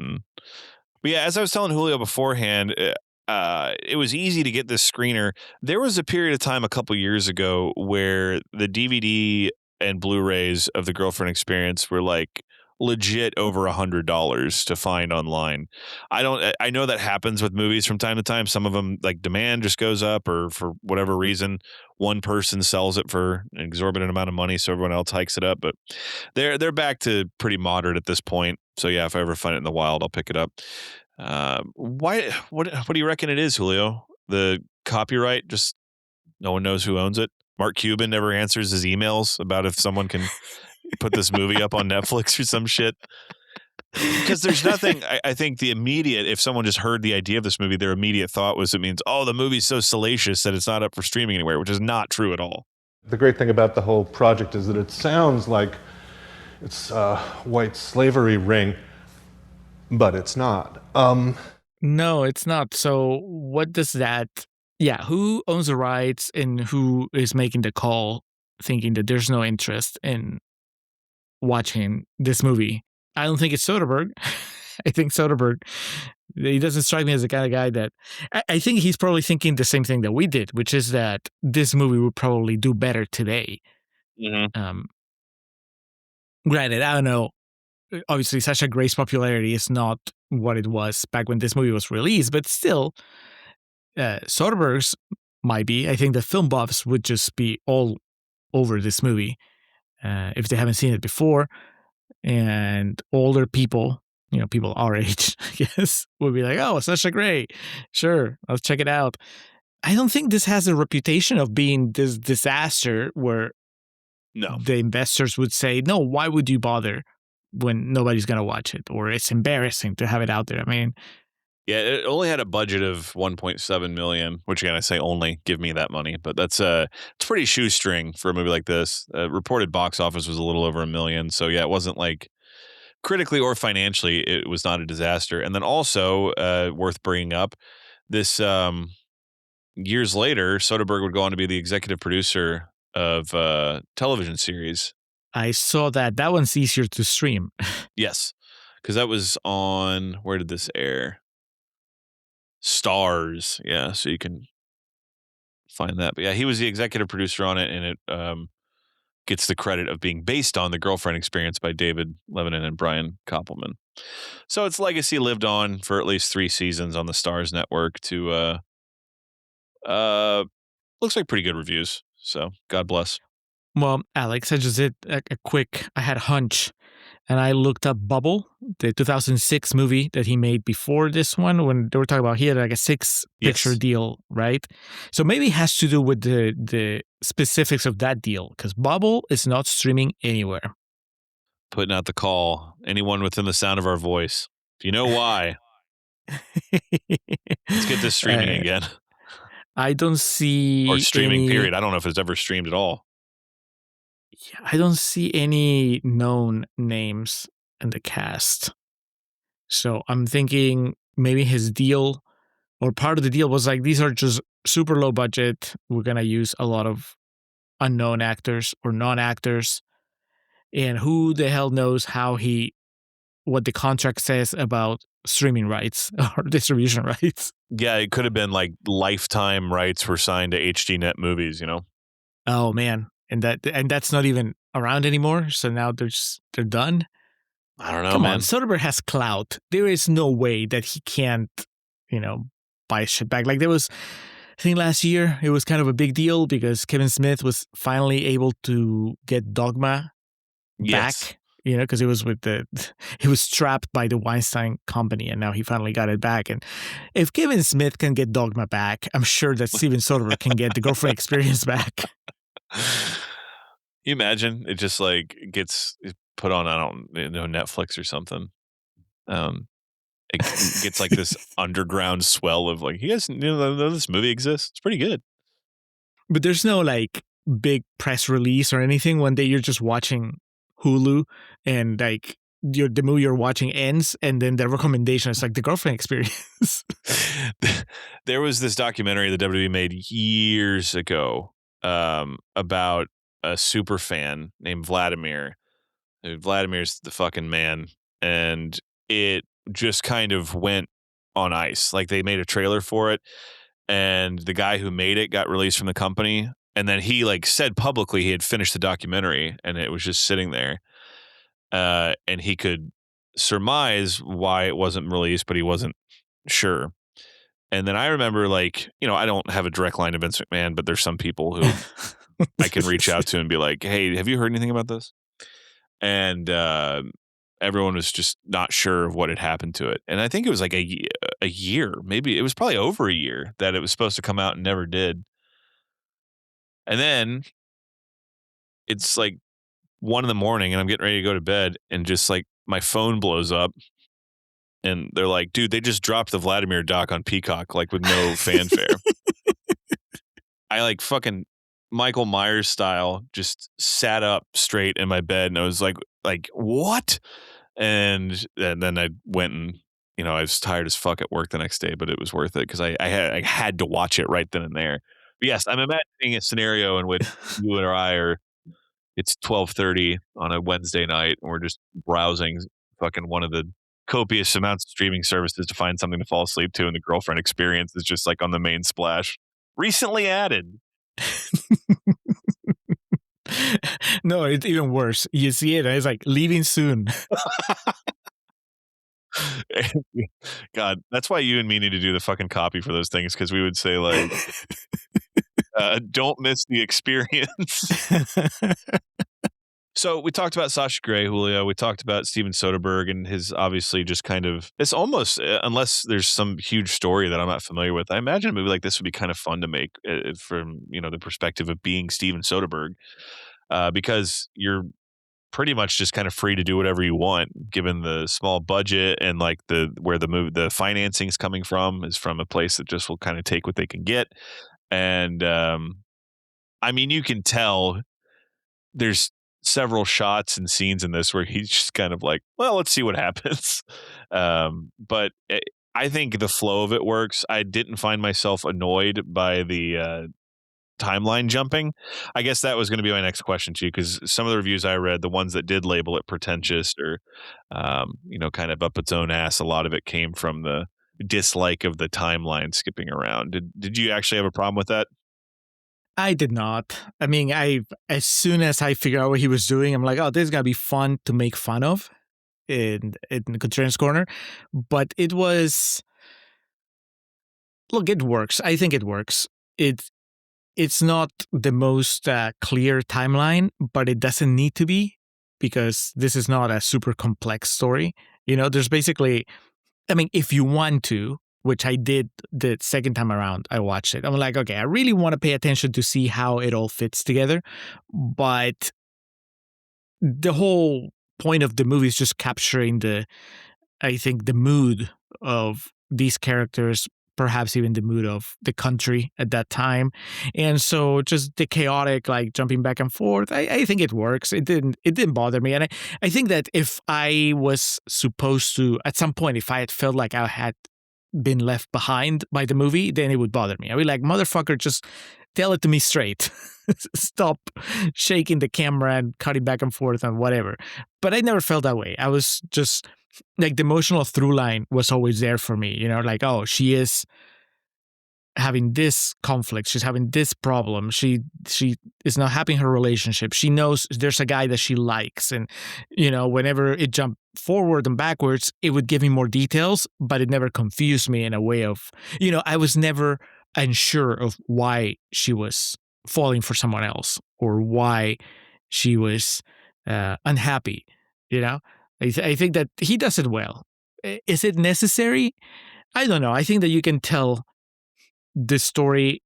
But yeah, as I was telling Julio beforehand, it was easy to get this screener. There was a period of time a couple years ago where the DVD and Blu-rays of The Girlfriend Experience were like legit over $100 to find online. I know that happens with movies from time to time. Some of them, like, demand just goes up, or for whatever reason, one person sells it for an exorbitant amount of money, so everyone else hikes it up. But they're back to pretty moderate at this point. So yeah, if I ever find it in the wild, I'll pick it up. What do you reckon it is, Julio? The copyright, just no one knows who owns it. Mark Cuban never answers his emails about if someone can put this movie up on Netflix or some shit. Because there's nothing, I think if someone just heard the idea of this movie, their immediate thought was it means, the movie's so salacious that it's not up for streaming anywhere, which is not true at all. The great thing about the whole project is that it sounds like it's a white slavery ring, but it's not. No, it's not. So what does that... Yeah, who owns the rights and who is making the call thinking that there's no interest in watching this movie? I don't think it's Soderbergh. I think Soderbergh, he doesn't strike me as the kind of guy that I think he's probably thinking the same thing that we did, which is that this movie would probably do better today. Granted, I don't know. Obviously, Sasha Grey's popularity is not what it was back when this movie was released, but still, Soderbergh's might be. I think the film buffs would just be all over this movie if they haven't seen it before, and older people, people our age, I guess, would be like, "Oh, Sasha Grey, sure, let's check it out." I don't think this has a reputation of being this disaster where the investors would say, "No, why would you bother when nobody's gonna watch it?" Or it's embarrassing to have it out there. I mean, yeah, it only had a budget of 1.7 million, which again I say only, give me that money, but that's it's pretty shoestring for a movie like this. Reported box office was a little over 1 million, so yeah, it wasn't like critically or financially it was not a disaster. And then also worth bringing up, this years later, Soderbergh would go on to be the executive producer of a television series. I saw that one's easier to stream. Yes, because that was on, where did this air? Stars, yeah, so you can find that. But yeah, he was the executive producer on it, and it gets the credit of being based on The Girlfriend Experience by David Levinan and Brian Koppelman. So its legacy lived on for at least 3 seasons on the Stars network to looks like pretty good reviews. So God bless. Well, Alex, I just did a quick, I had a hunch, and I looked up Bubble, the 2006 movie that he made before this one, when they were talking about he had like a 6-picture deal, right? So maybe it has to do with the specifics of that deal, because Bubble is not streaming anywhere. Putting out the call. Anyone within the sound of our voice. If you know why, let's get this streaming again. I don't see or streaming, any, period. I don't know if it's ever streamed at all. Yeah, I don't see any known names in the cast. So I'm thinking maybe his deal or part of the deal was like, these are just super low budget. We're going to use a lot of unknown actors or non-actors. And who the hell knows what the contract says about streaming rights or distribution rights. Yeah, it could have been like lifetime rights were signed to HDNet movies, Oh man. And that's not even around anymore. So now they're done. I don't know, Come man. on, Soderbergh has clout. There is no way that he can't, buy shit back. Like there was, I think last year, it was kind of a big deal because Kevin Smith was finally able to get Dogma back. Because it was he was trapped by the Weinstein Company, and now he finally got it back. And if Kevin Smith can get Dogma back, I'm sure that Steven Soderbergh can get The Girlfriend Experience back. You imagine it just like gets put on, I don't know, Netflix or something. It gets like this underground swell of like, you guys know this movie exists? It's pretty good. But there's no like big press release or anything. One day you're just watching Hulu and like the movie you're watching ends, and then the recommendation is like The Girlfriend Experience. There was this documentary the WWE made years ago about a super fan named Vladimir. Vladimir's the fucking man, and it just kind of went on ice. Like they made a trailer for it, and the guy who made it got released from the company, and then he like said publicly he had finished the documentary, and it was just sitting there. And he could surmise why it wasn't released, but he wasn't sure. And then I remember, like, I don't have a direct line to Vince McMahon, but there's some people who I can reach out to and be like, hey, have you heard anything about this? And everyone was just not sure of what had happened to it. And I think it was like a year, maybe it was probably over a year that it was supposed to come out and never did. And then it's like 1 a.m. and I'm getting ready to go to bed, and just like my phone blows up and they're like, dude, they just dropped the Vladimir doc on Peacock, like with no fanfare. I like fucking Michael Myers style just sat up straight in my bed, and I was like what? And then I went and I was tired as fuck at work the next day, but it was worth it because I had to watch it right then and there. But yes, I'm imagining a scenario in which you and I are. It's 12:30 on a Wednesday night, and we're just browsing fucking one of the copious amounts of streaming services to find something to fall asleep to, and the girlfriend experience is just like on the main splash. Recently added. No, it's even worse. You see it, and it's like leaving soon. God, that's why you and me need to do the fucking copy for those things, because we would say like, don't miss the experience. So we talked about Sasha Grey, Julio. We talked about Steven Soderbergh and his obviously just kind of, it's almost, unless there's some huge story that I'm not familiar with, I imagine a movie like this would be kind of fun to make from, the perspective of being Steven Soderbergh, because you're pretty much just kind of free to do whatever you want, given the small budget and like where the financing's coming from is from a place that just will kind of take what they can get. And I mean, you can tell there's several shots and scenes in this where he's just kind of like, well, let's see what happens. But I think the flow of it works. I didn't find myself annoyed by the timeline jumping. I guess that was going to be my next question to you, because some of the reviews I read, the ones that did label it pretentious or, kind of up its own ass, a lot of it came from the dislike of the timeline skipping around. Did you actually have a problem with that? I did not. I mean, as soon as I figured out what he was doing, I'm like, oh, this is gonna be fun to make fun of in the Contrarian's Corner. But it was, look, it works. I think it works. It's not the most clear timeline, but it doesn't need to be, because this is not a super complex story. There's basically, I mean, if you want to, which I did the second time around I watched it, I'm like, okay, I really want to pay attention to see how it all fits together. But the whole point of the movie is just capturing I think, the mood of these characters, perhaps even the mood of the country at that time. And so just the chaotic, like jumping back and forth, I think it works. It didn't bother me. And I think that if I was supposed to, at some point, if I had felt like I had been left behind by the movie, then it would bother me. I'd be like, motherfucker, just tell it to me straight. Stop shaking the camera and cutting back and forth and whatever. But I never felt that way. I was just like, the emotional through line was always there for me, like, oh, she is having this conflict, she's having this problem, she is not happy in her relationship, she knows there's a guy that she likes, and whenever it jumped forward and backwards, it would give me more details, but it never confused me in a way of, I was never unsure of why she was falling for someone else or why she was unhappy. I think that he does it well. Is it necessary? I don't know. I think that you can tell the story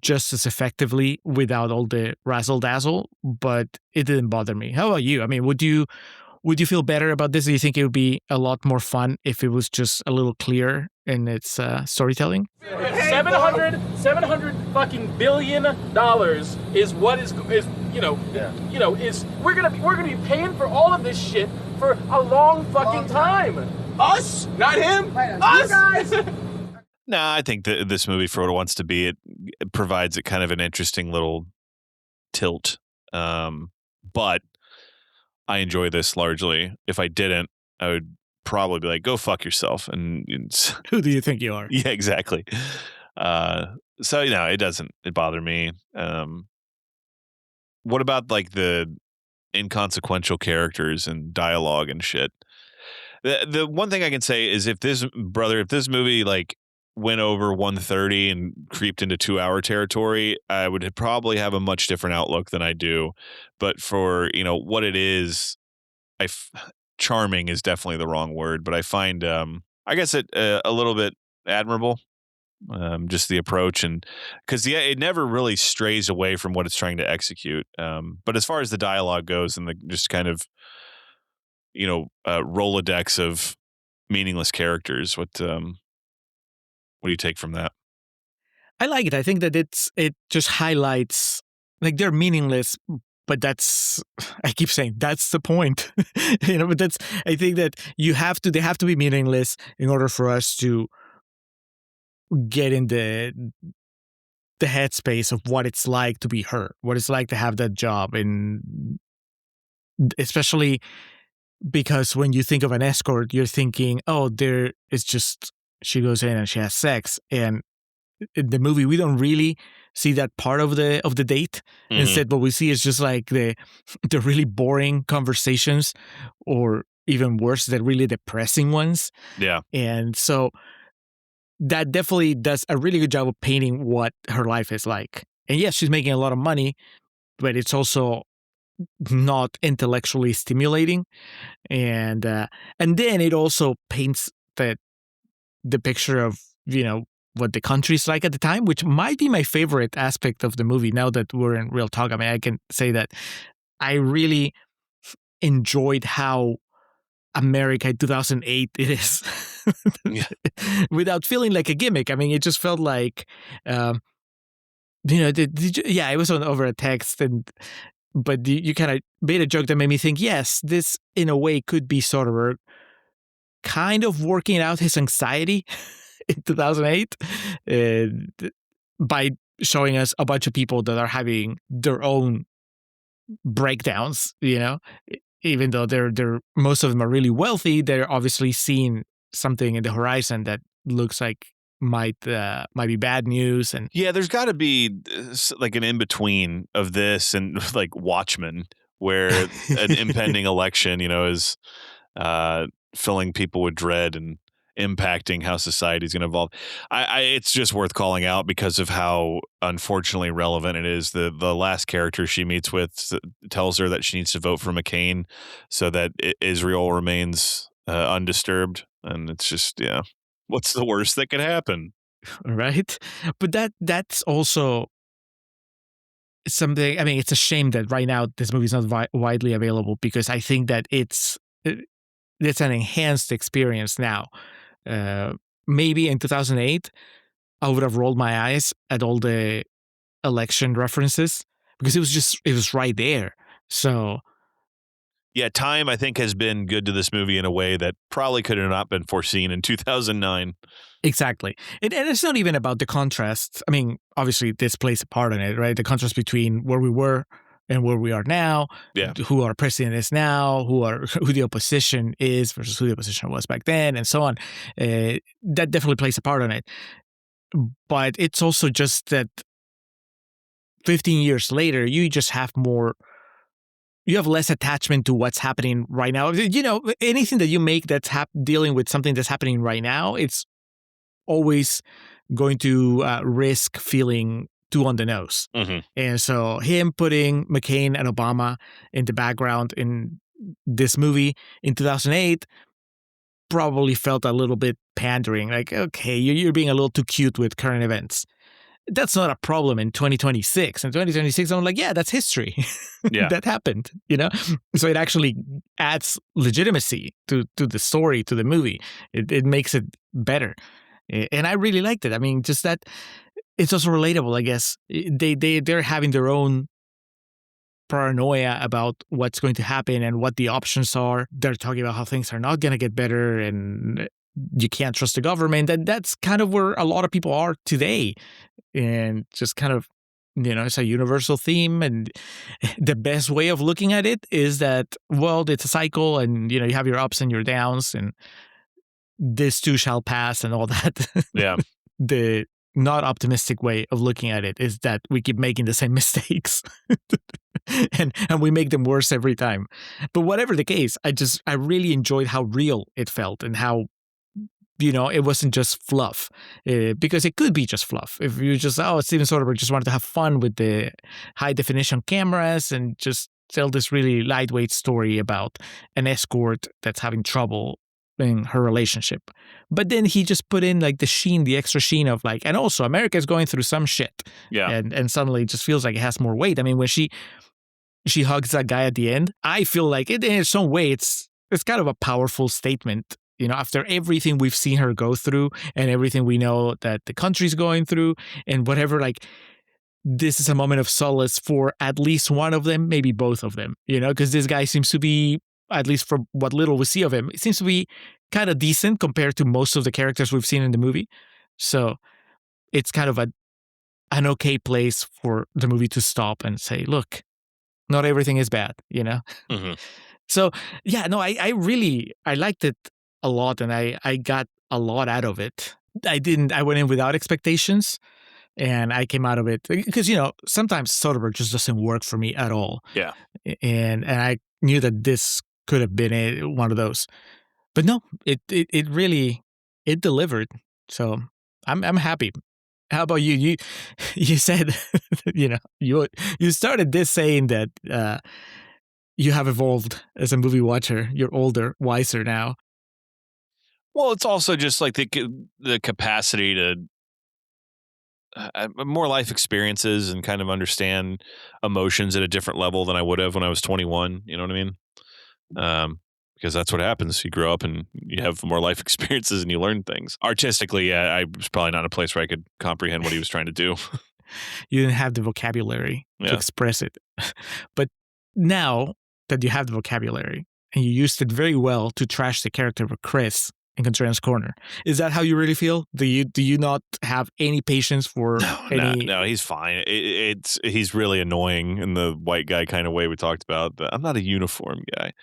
just as effectively without all the razzle dazzle, but it didn't bother me. How about you? I mean, would you feel better about this? Do you think it would be a lot more fun if it was just a little clearer in its storytelling? 700 fucking billion dollars is what is we're gonna be paying for all of this shit for a long fucking time. Us, not him. Us. Guys. No, I think that this movie, for what it wants to be, it provides a kind of an interesting little tilt. But I enjoy this largely. If I didn't, I would probably be like, go fuck yourself. And who do you think you are? Yeah, exactly. So, it doesn't bother me. What about like the inconsequential characters and dialogue and shit? The one thing I can say is if this movie like went over 130 and creeped into 2-hour territory, I would probably have a much different outlook than I do. But for, what it is, charming is definitely the wrong word, but I find, I guess it a little bit admirable. Just the approach, and because it never really strays away from what it's trying to execute. But as far as the dialogue goes and the just kind of, Rolodex of meaningless characters, what do you take from that? I like it. I think that it just highlights, like, they're meaningless, but I keep saying that's the point, but I think that they have to be meaningless in order for us to get in the headspace of what it's like to be her, what it's like to have that job, and especially because when you think of an escort, you're thinking, oh, there is just, she goes in and she has sex. And in the movie, we don't really see that part of the date. Mhm. Instead, what we see is just like the really boring conversations, or even worse, the really depressing ones. Yeah. And so that definitely does a really good job of painting what her life is like. And yes, she's making a lot of money, but it's also not intellectually stimulating. And then it also paints the picture of, what the country's like at the time, which might be my favorite aspect of the movie. Now that we're in real talk, I mean, I can say that I really enjoyed how America in 2008 it is. Yeah. Without feeling like a gimmick. I mean, it just felt like, it was over a text, but you kind of made a joke that made me think, yes, this in a way could be Soderbergh kind of working out his anxiety in 2008 by showing us a bunch of people that are having their own breakdowns, even though they're most of them are really wealthy. They're obviously seeing something in the horizon that looks like might be bad news. And Yeah, there's got to be like an in between of this and like Watchmen, where an impending election, is filling people with dread and impacting how society's going to evolve. It's just worth calling out because of how unfortunately relevant it is. The last character she meets with tells her that she needs to vote for McCain so that Israel remains undisturbed, and it's just, yeah, what's the worst that could happen? right? But that's also something. I mean, it's a shame that right now this movie is not widely available, because I think that it's an enhanced experience now. Maybe in 2008, I would have rolled my eyes at all the election references, because it was right there. So Yeah, time, I think, has been good to this movie in a way that probably could have not been foreseen in 2009. exactly. And it's not even about the contrast. I mean, obviously this plays a part in it, right? The contrast between where we were and where we are now, Yeah. who our president is now, who the opposition is versus who the opposition was back then, and so on. That definitely plays a part on it. But it's also just that 15 years later, you just have you have less attachment to what's happening right now. Anything that you make that's dealing with something that's happening right now, it's always going to risk feeling too on the nose. Mm-hmm. And so him putting McCain and Obama in the background in this movie in 2008 probably felt a little bit pandering. Like, okay, you're being a little too cute with current events. That's not a problem in 2026. In 2026, I'm like, yeah, that's history. Yeah. That happened, So it actually adds legitimacy to the story, to the movie. It makes it better. And I really liked it. I mean, just that it's also relatable, I guess. They're having their own paranoia about what's going to happen and what the options are. They're talking about how things are not going to get better and you can't trust the government. And that's kind of where a lot of people are today. And just kind of, it's a universal theme. And the best way of looking at it is that, well, it's a cycle and, you have your ups and your downs and this too shall pass and all that. Yeah. The not optimistic way of looking at it is that we keep making the same mistakes and we make them worse every time. But whatever the case, I really enjoyed how real it felt and how, it wasn't just fluff, because it could be just fluff. If you just, Steven Soderbergh just wanted to have fun with the high definition cameras and just tell this really lightweight story about an escort that's having trouble in her relationship. But then he just put in like the extra sheen of like, and also America is going through some shit. Yeah. And suddenly it just feels like it has more weight. I mean, when she hugs that guy at the end, I feel like it, in some way, it's kind of a powerful statement. After everything we've seen her go through and everything we know that the country's going through and whatever, like, this is a moment of solace for at least one of them, maybe both of them, because this guy seems to be, at least from what little we see of him, it seems to be kind of decent compared to most of the characters we've seen in the movie. So it's kind of an okay place for the movie to stop and say, look, Not everything is bad, you know? Mm-hmm. So, yeah, no, I really, I liked it a lot, and I got a lot out of it. I went in without expectations, and I came out of it, because, you know, sometimes Soderbergh just doesn't work for me at all. Yeah. And I knew that this could have been one of those. But no, it really, it delivered. So I'm happy. How about you? You said, you know, you started this saying that you have evolved as a movie watcher. You're older, wiser now. Well, it's also just like the capacity to more life experiences and kind of understand emotions at a different level than I would have when I was 21. You know what I mean? Because that's what happens. You grow up and you have more life experiences and you learn things. Artistically, I was probably not in a place where I could comprehend what he was trying to do. You didn't have the vocabulary to express it. But now that you have the vocabulary and you used it very well to trash the character of Chris in Contrarian's Corner, is that how you really feel? Do you not have any patience for any? No, he's fine. He's really annoying in the white guy kind of way we talked about. But I'm not a uniform guy.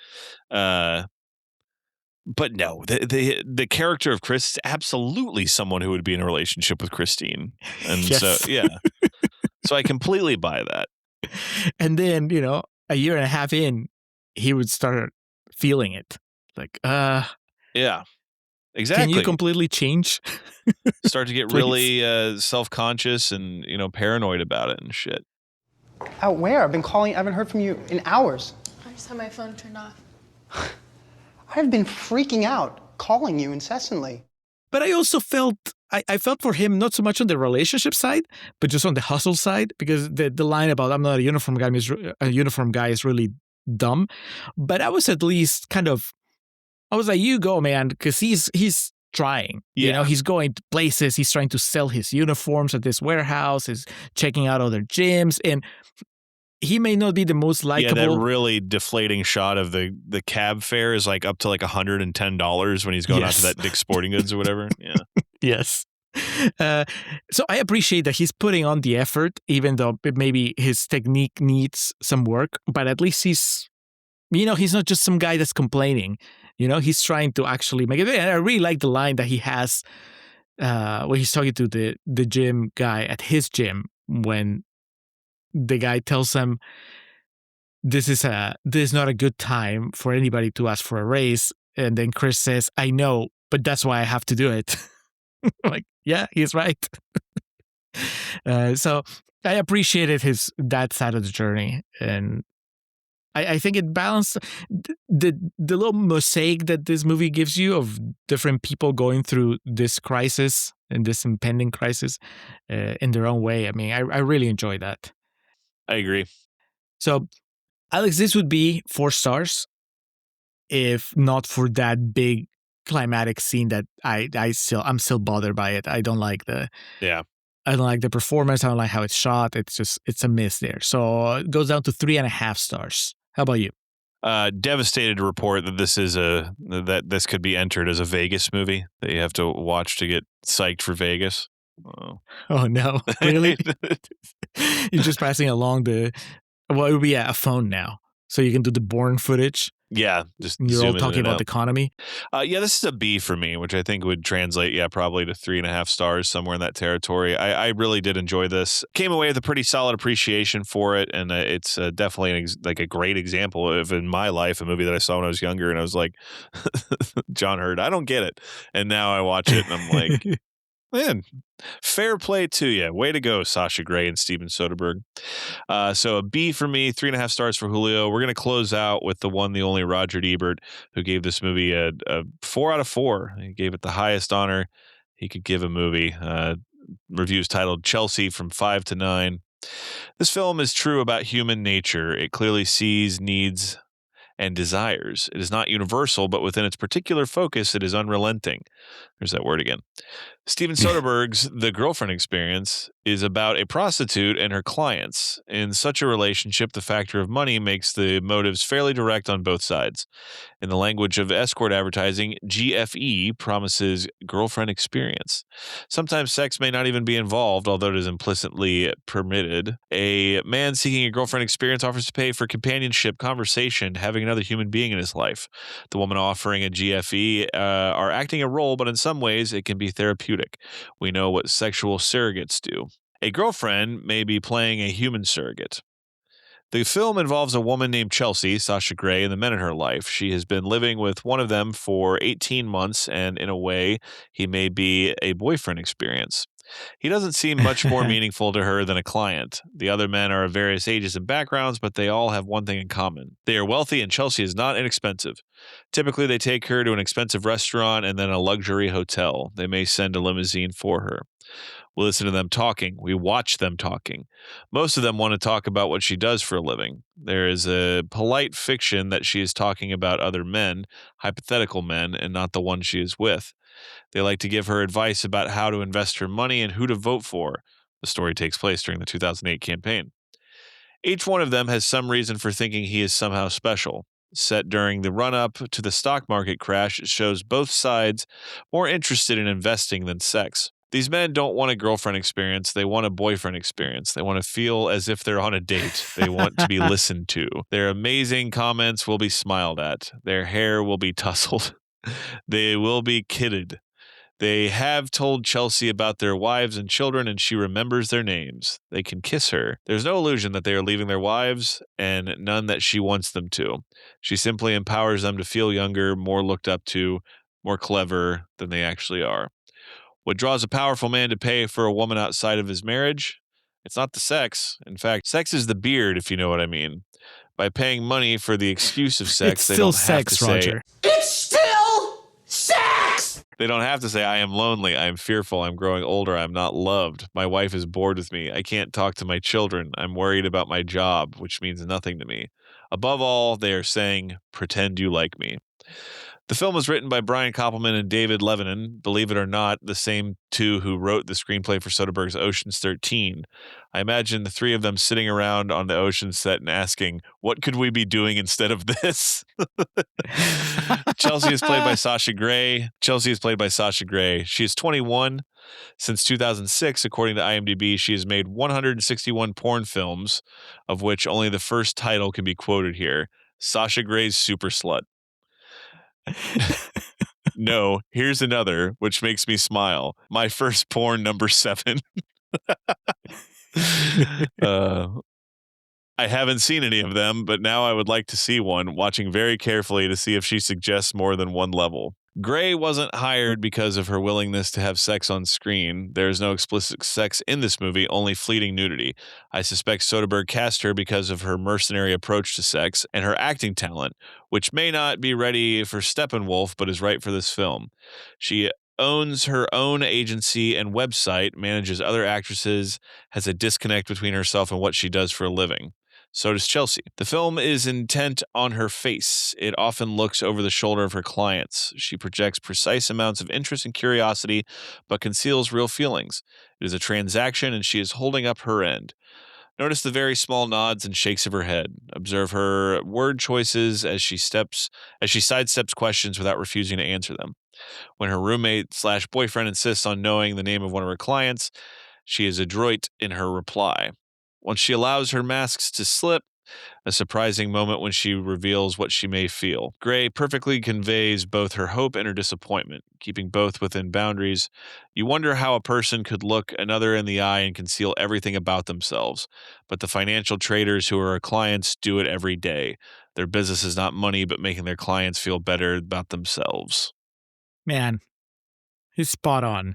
But no, the character of Chris is absolutely someone who would be in a relationship with Christine. And Yes. so, yeah. So I completely buy that. And then, you know, a year and a half in, he would start feeling it. Like, yeah, exactly. Can you completely change? Start to get really self-conscious and, you know, paranoid about it and shit. Out where? I've been calling. I haven't heard from you in hours. I just had my phone turned off. I've been freaking out, calling you incessantly. But I also felt, I felt for him not so much on the relationship side, but just on the hustle side, because the line about I'm not a uniform guy is really dumb. But I was at least kind of, I was like, you go, man, because he's trying. Yeah. You know, he's going to places, he's trying to sell his uniforms at this warehouse, he's checking out other gyms, and he may not be the most likable. Yeah, that really deflating shot of the cab fare is like up to like $110 when he's going out to that Dick's Sporting Goods or whatever. Yeah. Yes. So I appreciate that he's putting on the effort, even though maybe his technique needs some work, but at least he's, you know, he's not just some guy that's complaining. You know, he's trying to actually make it. And I really like the line that he has when he's talking to the gym guy at his gym, when the guy tells him this is not a good time for anybody to ask for a raise, and then Chris says, "I know, but that's why I have to do it." Like, yeah, he's right. So I appreciated that side of the journey, and I think it balanced the little mosaic that this movie gives you of different people going through this crisis and this impending crisis in their own way. I mean, I really enjoyed that. I agree. So, Alex, this would be 4 stars if not for that big climatic scene that I'm still bothered by it. I don't like the performance. I don't like how it's shot. It's a miss there. So it goes down to 3.5 stars. How about you? Devastated to report that this could be entered as a Vegas movie that you have to watch to get psyched for Vegas. Oh no, really? You're just passing along it would be a phone now, so you can do the Bourne footage. Yeah, just you're all talking about the economy. Yeah, this is a B for me, which I think would translate, probably to 3.5 stars, somewhere in that territory. I really did enjoy this. Came away with a pretty solid appreciation for it, and it's definitely like a great example of, in my life, a movie that I saw when I was younger, and I was like, John Hurt, I don't get it, and now I watch it, and I'm like, man, fair play to you. Way to go, Sasha Grey and Steven Soderbergh. So a B for me, 3.5 stars for Julio. We're going to close out with the one, the only Roger Ebert, who gave this movie a 4 out of 4. He gave it the highest honor he could give a movie. Reviews titled Chelsea from 5 to 9. This film is true about human nature. It clearly sees, needs, and desires. It is not universal, but within its particular focus, it is unrelenting. There's that word again. Steven Soderbergh's The Girlfriend Experience is about a prostitute and her clients. In such a relationship, the factor of money makes the motives fairly direct on both sides. In the language of escort advertising, GFE promises girlfriend experience. Sometimes sex may not even be involved, although it is implicitly permitted. A man seeking a girlfriend experience offers to pay for companionship, conversation, having another human being in his life. The woman offering a GFE are acting a role, but in some ways it can be therapeutic. We know what sexual surrogates do. A girlfriend may be playing a human surrogate. The film involves a woman named Chelsea, Sasha Grey, and the men in her life. She has been living with one of them for 18 months, and in a way, he may be a boyfriend experience. He doesn't seem much more meaningful to her than a client. The other men are of various ages and backgrounds, but they all have one thing in common. They are wealthy, and Chelsea is not inexpensive. Typically, they take her to an expensive restaurant and then a luxury hotel. They may send a limousine for her. We listen to them talking. We watch them talking. Most of them want to talk about what she does for a living. There is a polite fiction that she is talking about other men, hypothetical men, and not the one she is with. They like to give her advice about how to invest her money and who to vote for. The story takes place during the 2008 campaign. Each one of them has some reason for thinking he is somehow special. Set during the run-up to the stock market crash, it shows both sides more interested in investing than sex. These men don't want a girlfriend experience. They want a boyfriend experience. They want to feel as if they're on a date. They want to be listened to. Their amazing comments will be smiled at. Their hair will be tousled. They will be kidded. They have told Chelsea about their wives and children, and she remembers their names. They can kiss her. There's no illusion that they are leaving their wives, and none that she wants them to. She simply empowers them to feel younger, more looked up to, more clever than they actually are. What draws a powerful man to pay for a woman outside of his marriage? It's not the sex. In fact, sex is the beard, if you know what I mean. By paying money for the excuse of sex, It's they still don't have sex, to say, Roger. It's still sex! they don't have to say, I am lonely, I am fearful, I'm growing older, I'm not loved, my wife is bored with me, I can't talk to my children, I'm worried about my job, which means nothing to me. Above all, they are saying, pretend you like me. The film was written by Brian Koppelman and David Levinan, believe it or not, the same two who wrote the screenplay for Soderbergh's Ocean's 13. I imagine the three of them sitting around on the ocean set and asking, what could we be doing instead of this? Chelsea is played by Sasha Grey. She is 21. Since 2006, according to IMDb, she has made 161 porn films, of which only the first title can be quoted here, Sasha Grey's Super Slut. No, here's another, which makes me smile. My first porn, number 7. I haven't seen any of them, but now I would like to see one, watching very carefully to see if she suggests more than one level. Grey wasn't hired because of her willingness to have sex on screen. There is no explicit sex in this movie, only fleeting nudity. I suspect Soderbergh cast her because of her mercenary approach to sex and her acting talent, which may not be ready for Steppenwolf, but is right for this film. She owns her own agency and website, manages other actresses, has a disconnect between herself and what she does for a living. So does Chelsea. The film is intent on her face. It often looks over the shoulder of her clients. She projects precise amounts of interest and curiosity, but conceals real feelings. It is a transaction, and she is holding up her end. Notice the very small nods and shakes of her head. Observe her word choices as she sidesteps questions without refusing to answer them. When her roommate/boyfriend insists on knowing the name of one of her clients, she is adroit in her reply. Once she allows her masks to slip, a surprising moment when she reveals what she may feel. Grey perfectly conveys both her hope and her disappointment, keeping both within boundaries. You wonder how a person could look another in the eye and conceal everything about themselves. But the financial traders who are her clients do it every day. Their business is not money, but making their clients feel better about themselves. Man, he's spot on.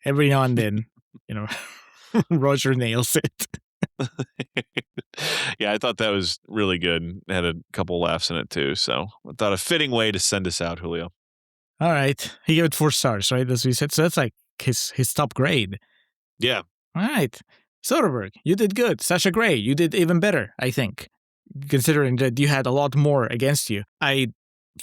Every now and then, Roger nails it. Yeah, I thought that was really good. Had a couple laughs in it too. So I thought a fitting way to send us out, Julio. All right. He gave it 4 stars, right? As we said. So that's like his top grade. Yeah. All right. Soderbergh, you did good. Sasha Grey, you did even better, I think, considering that you had a lot more against you. I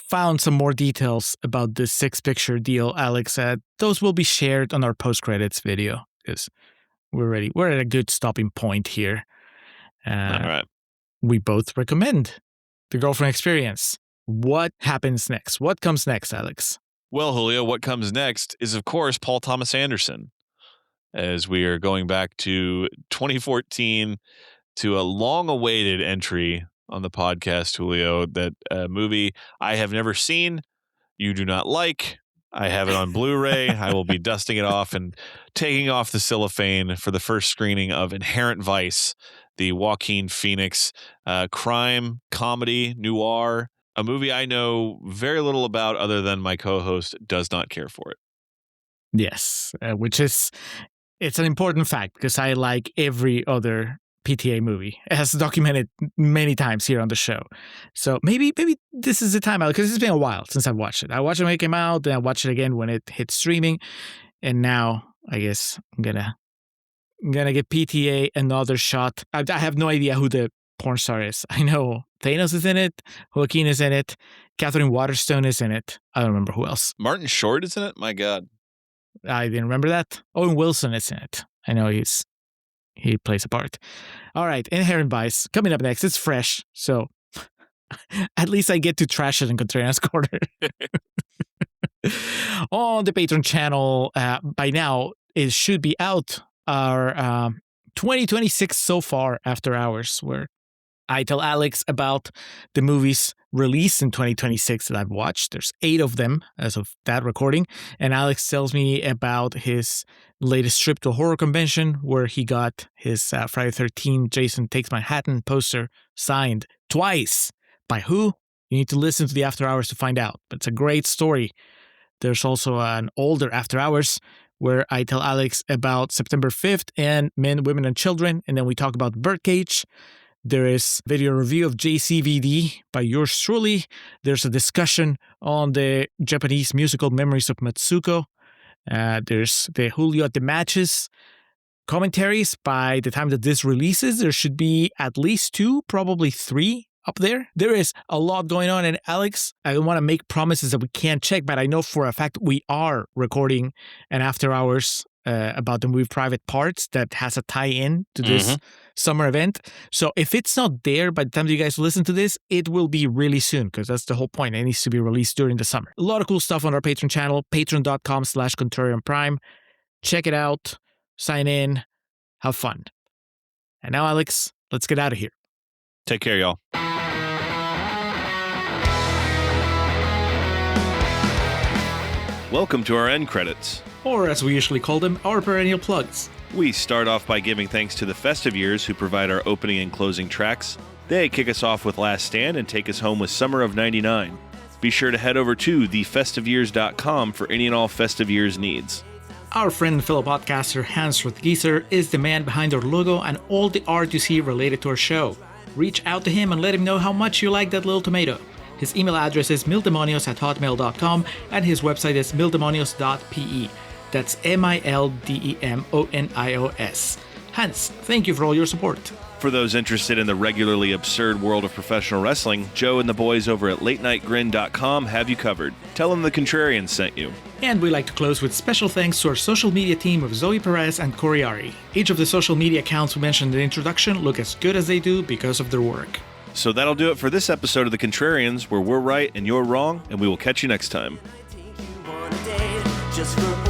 found some more details about this 6-picture deal Alex said. Those will be shared on our post-credits video because we're ready. We're at a good stopping point here. All right. We both recommend The Girlfriend Experience. What happens next? What comes next, Alex? Well, Julio, what comes next is, of course, Paul Thomas Anderson, as we are going back to 2014 to a long-awaited entry on the podcast, Julio, that movie I have never seen, you do not like. I have it on Blu-ray. I will be dusting it off and taking off the cellophane for the first screening of Inherent Vice, the Joaquin Phoenix crime, comedy, noir, a movie I know very little about other than my co-host does not care for it. Yes, which is, it's an important fact because I like every other PTA movie, as documented many times here on the show. So maybe this is the time, because it's been a while since I've watched it. I watched it when it came out, then I watched it again when it hit streaming, and now I guess I'm gonna give PTA another shot. I have no idea who the porn star is. I know Thanos is in it, Joaquin is in it, Catherine Waterstone is in it. I don't remember who else. Martin Short is in it? My God. I didn't remember that. Owen Wilson is in it. I know he plays a part. All right, Inherent Vice coming up next. It's fresh, so at least I get to trash it in Contrarian's Corner. On the Patreon channel, by now, it should be out. Our 2026 so far After Hours, where I tell Alex about the movies released in 2026 that I've watched. There's 8 of them as of that recording. And Alex tells me about his latest trip to a horror convention where he got his Friday 13 Jason Takes Manhattan poster signed twice. By who? You need to listen to the After Hours to find out. But it's a great story. There's also an older After Hours where I tell Alex about September 5th and Men, Women, and Children. And then we talk about Birdcage. There is video review of JCVD by yours truly. There's a discussion on the Japanese musical Memories of Matsuko. There's the Julio at the Matches commentaries. By the time that this releases, there should be at least 2, probably 3 up there. There is a lot going on. And Alex, I don't want to make promises that we can't check, but I know for a fact we are recording an After Hours about the movie Private Parts that has a tie-in to this summer event. So if it's not there by the time that you guys listen to this, it will be really soon, because that's the whole point. It needs to be released during the summer. A lot of cool stuff on our Patreon channel, patreon.com/ContrarianPrime. Check it out, sign in, have fun. And now, Alex, let's get out of here. Take care, y'all. Welcome to our end credits. Or, as we usually call them, our perennial plugs. We start off by giving thanks to the Festive Years, who provide our opening and closing tracks. They kick us off with Last Stand and take us home with Summer of 99. Be sure to head over to thefestiveyears.com for any and all Festive Years needs. Our friend and fellow podcaster Hans Rothgieser is the man behind our logo and all the art you see related to our show. Reach out to him and let him know how much you like that little tomato. His email address is mildemonios@hotmail.com and his website is mildemonios.pe. That's MILDEMONIOS. Hans, thank you for all your support. For those interested in the regularly absurd world of professional wrestling, Joe and the boys over at latenightgrin.com have you covered. Tell them the Contrarians sent you. And we like to close with special thanks to our social media team of Zoe Perez and Corey Ari. Each of the social media accounts we mentioned in the introduction look as good as they do because of their work. So that'll do it for this episode of The Contrarians, where we're right and you're wrong, and we will catch you next time. Just for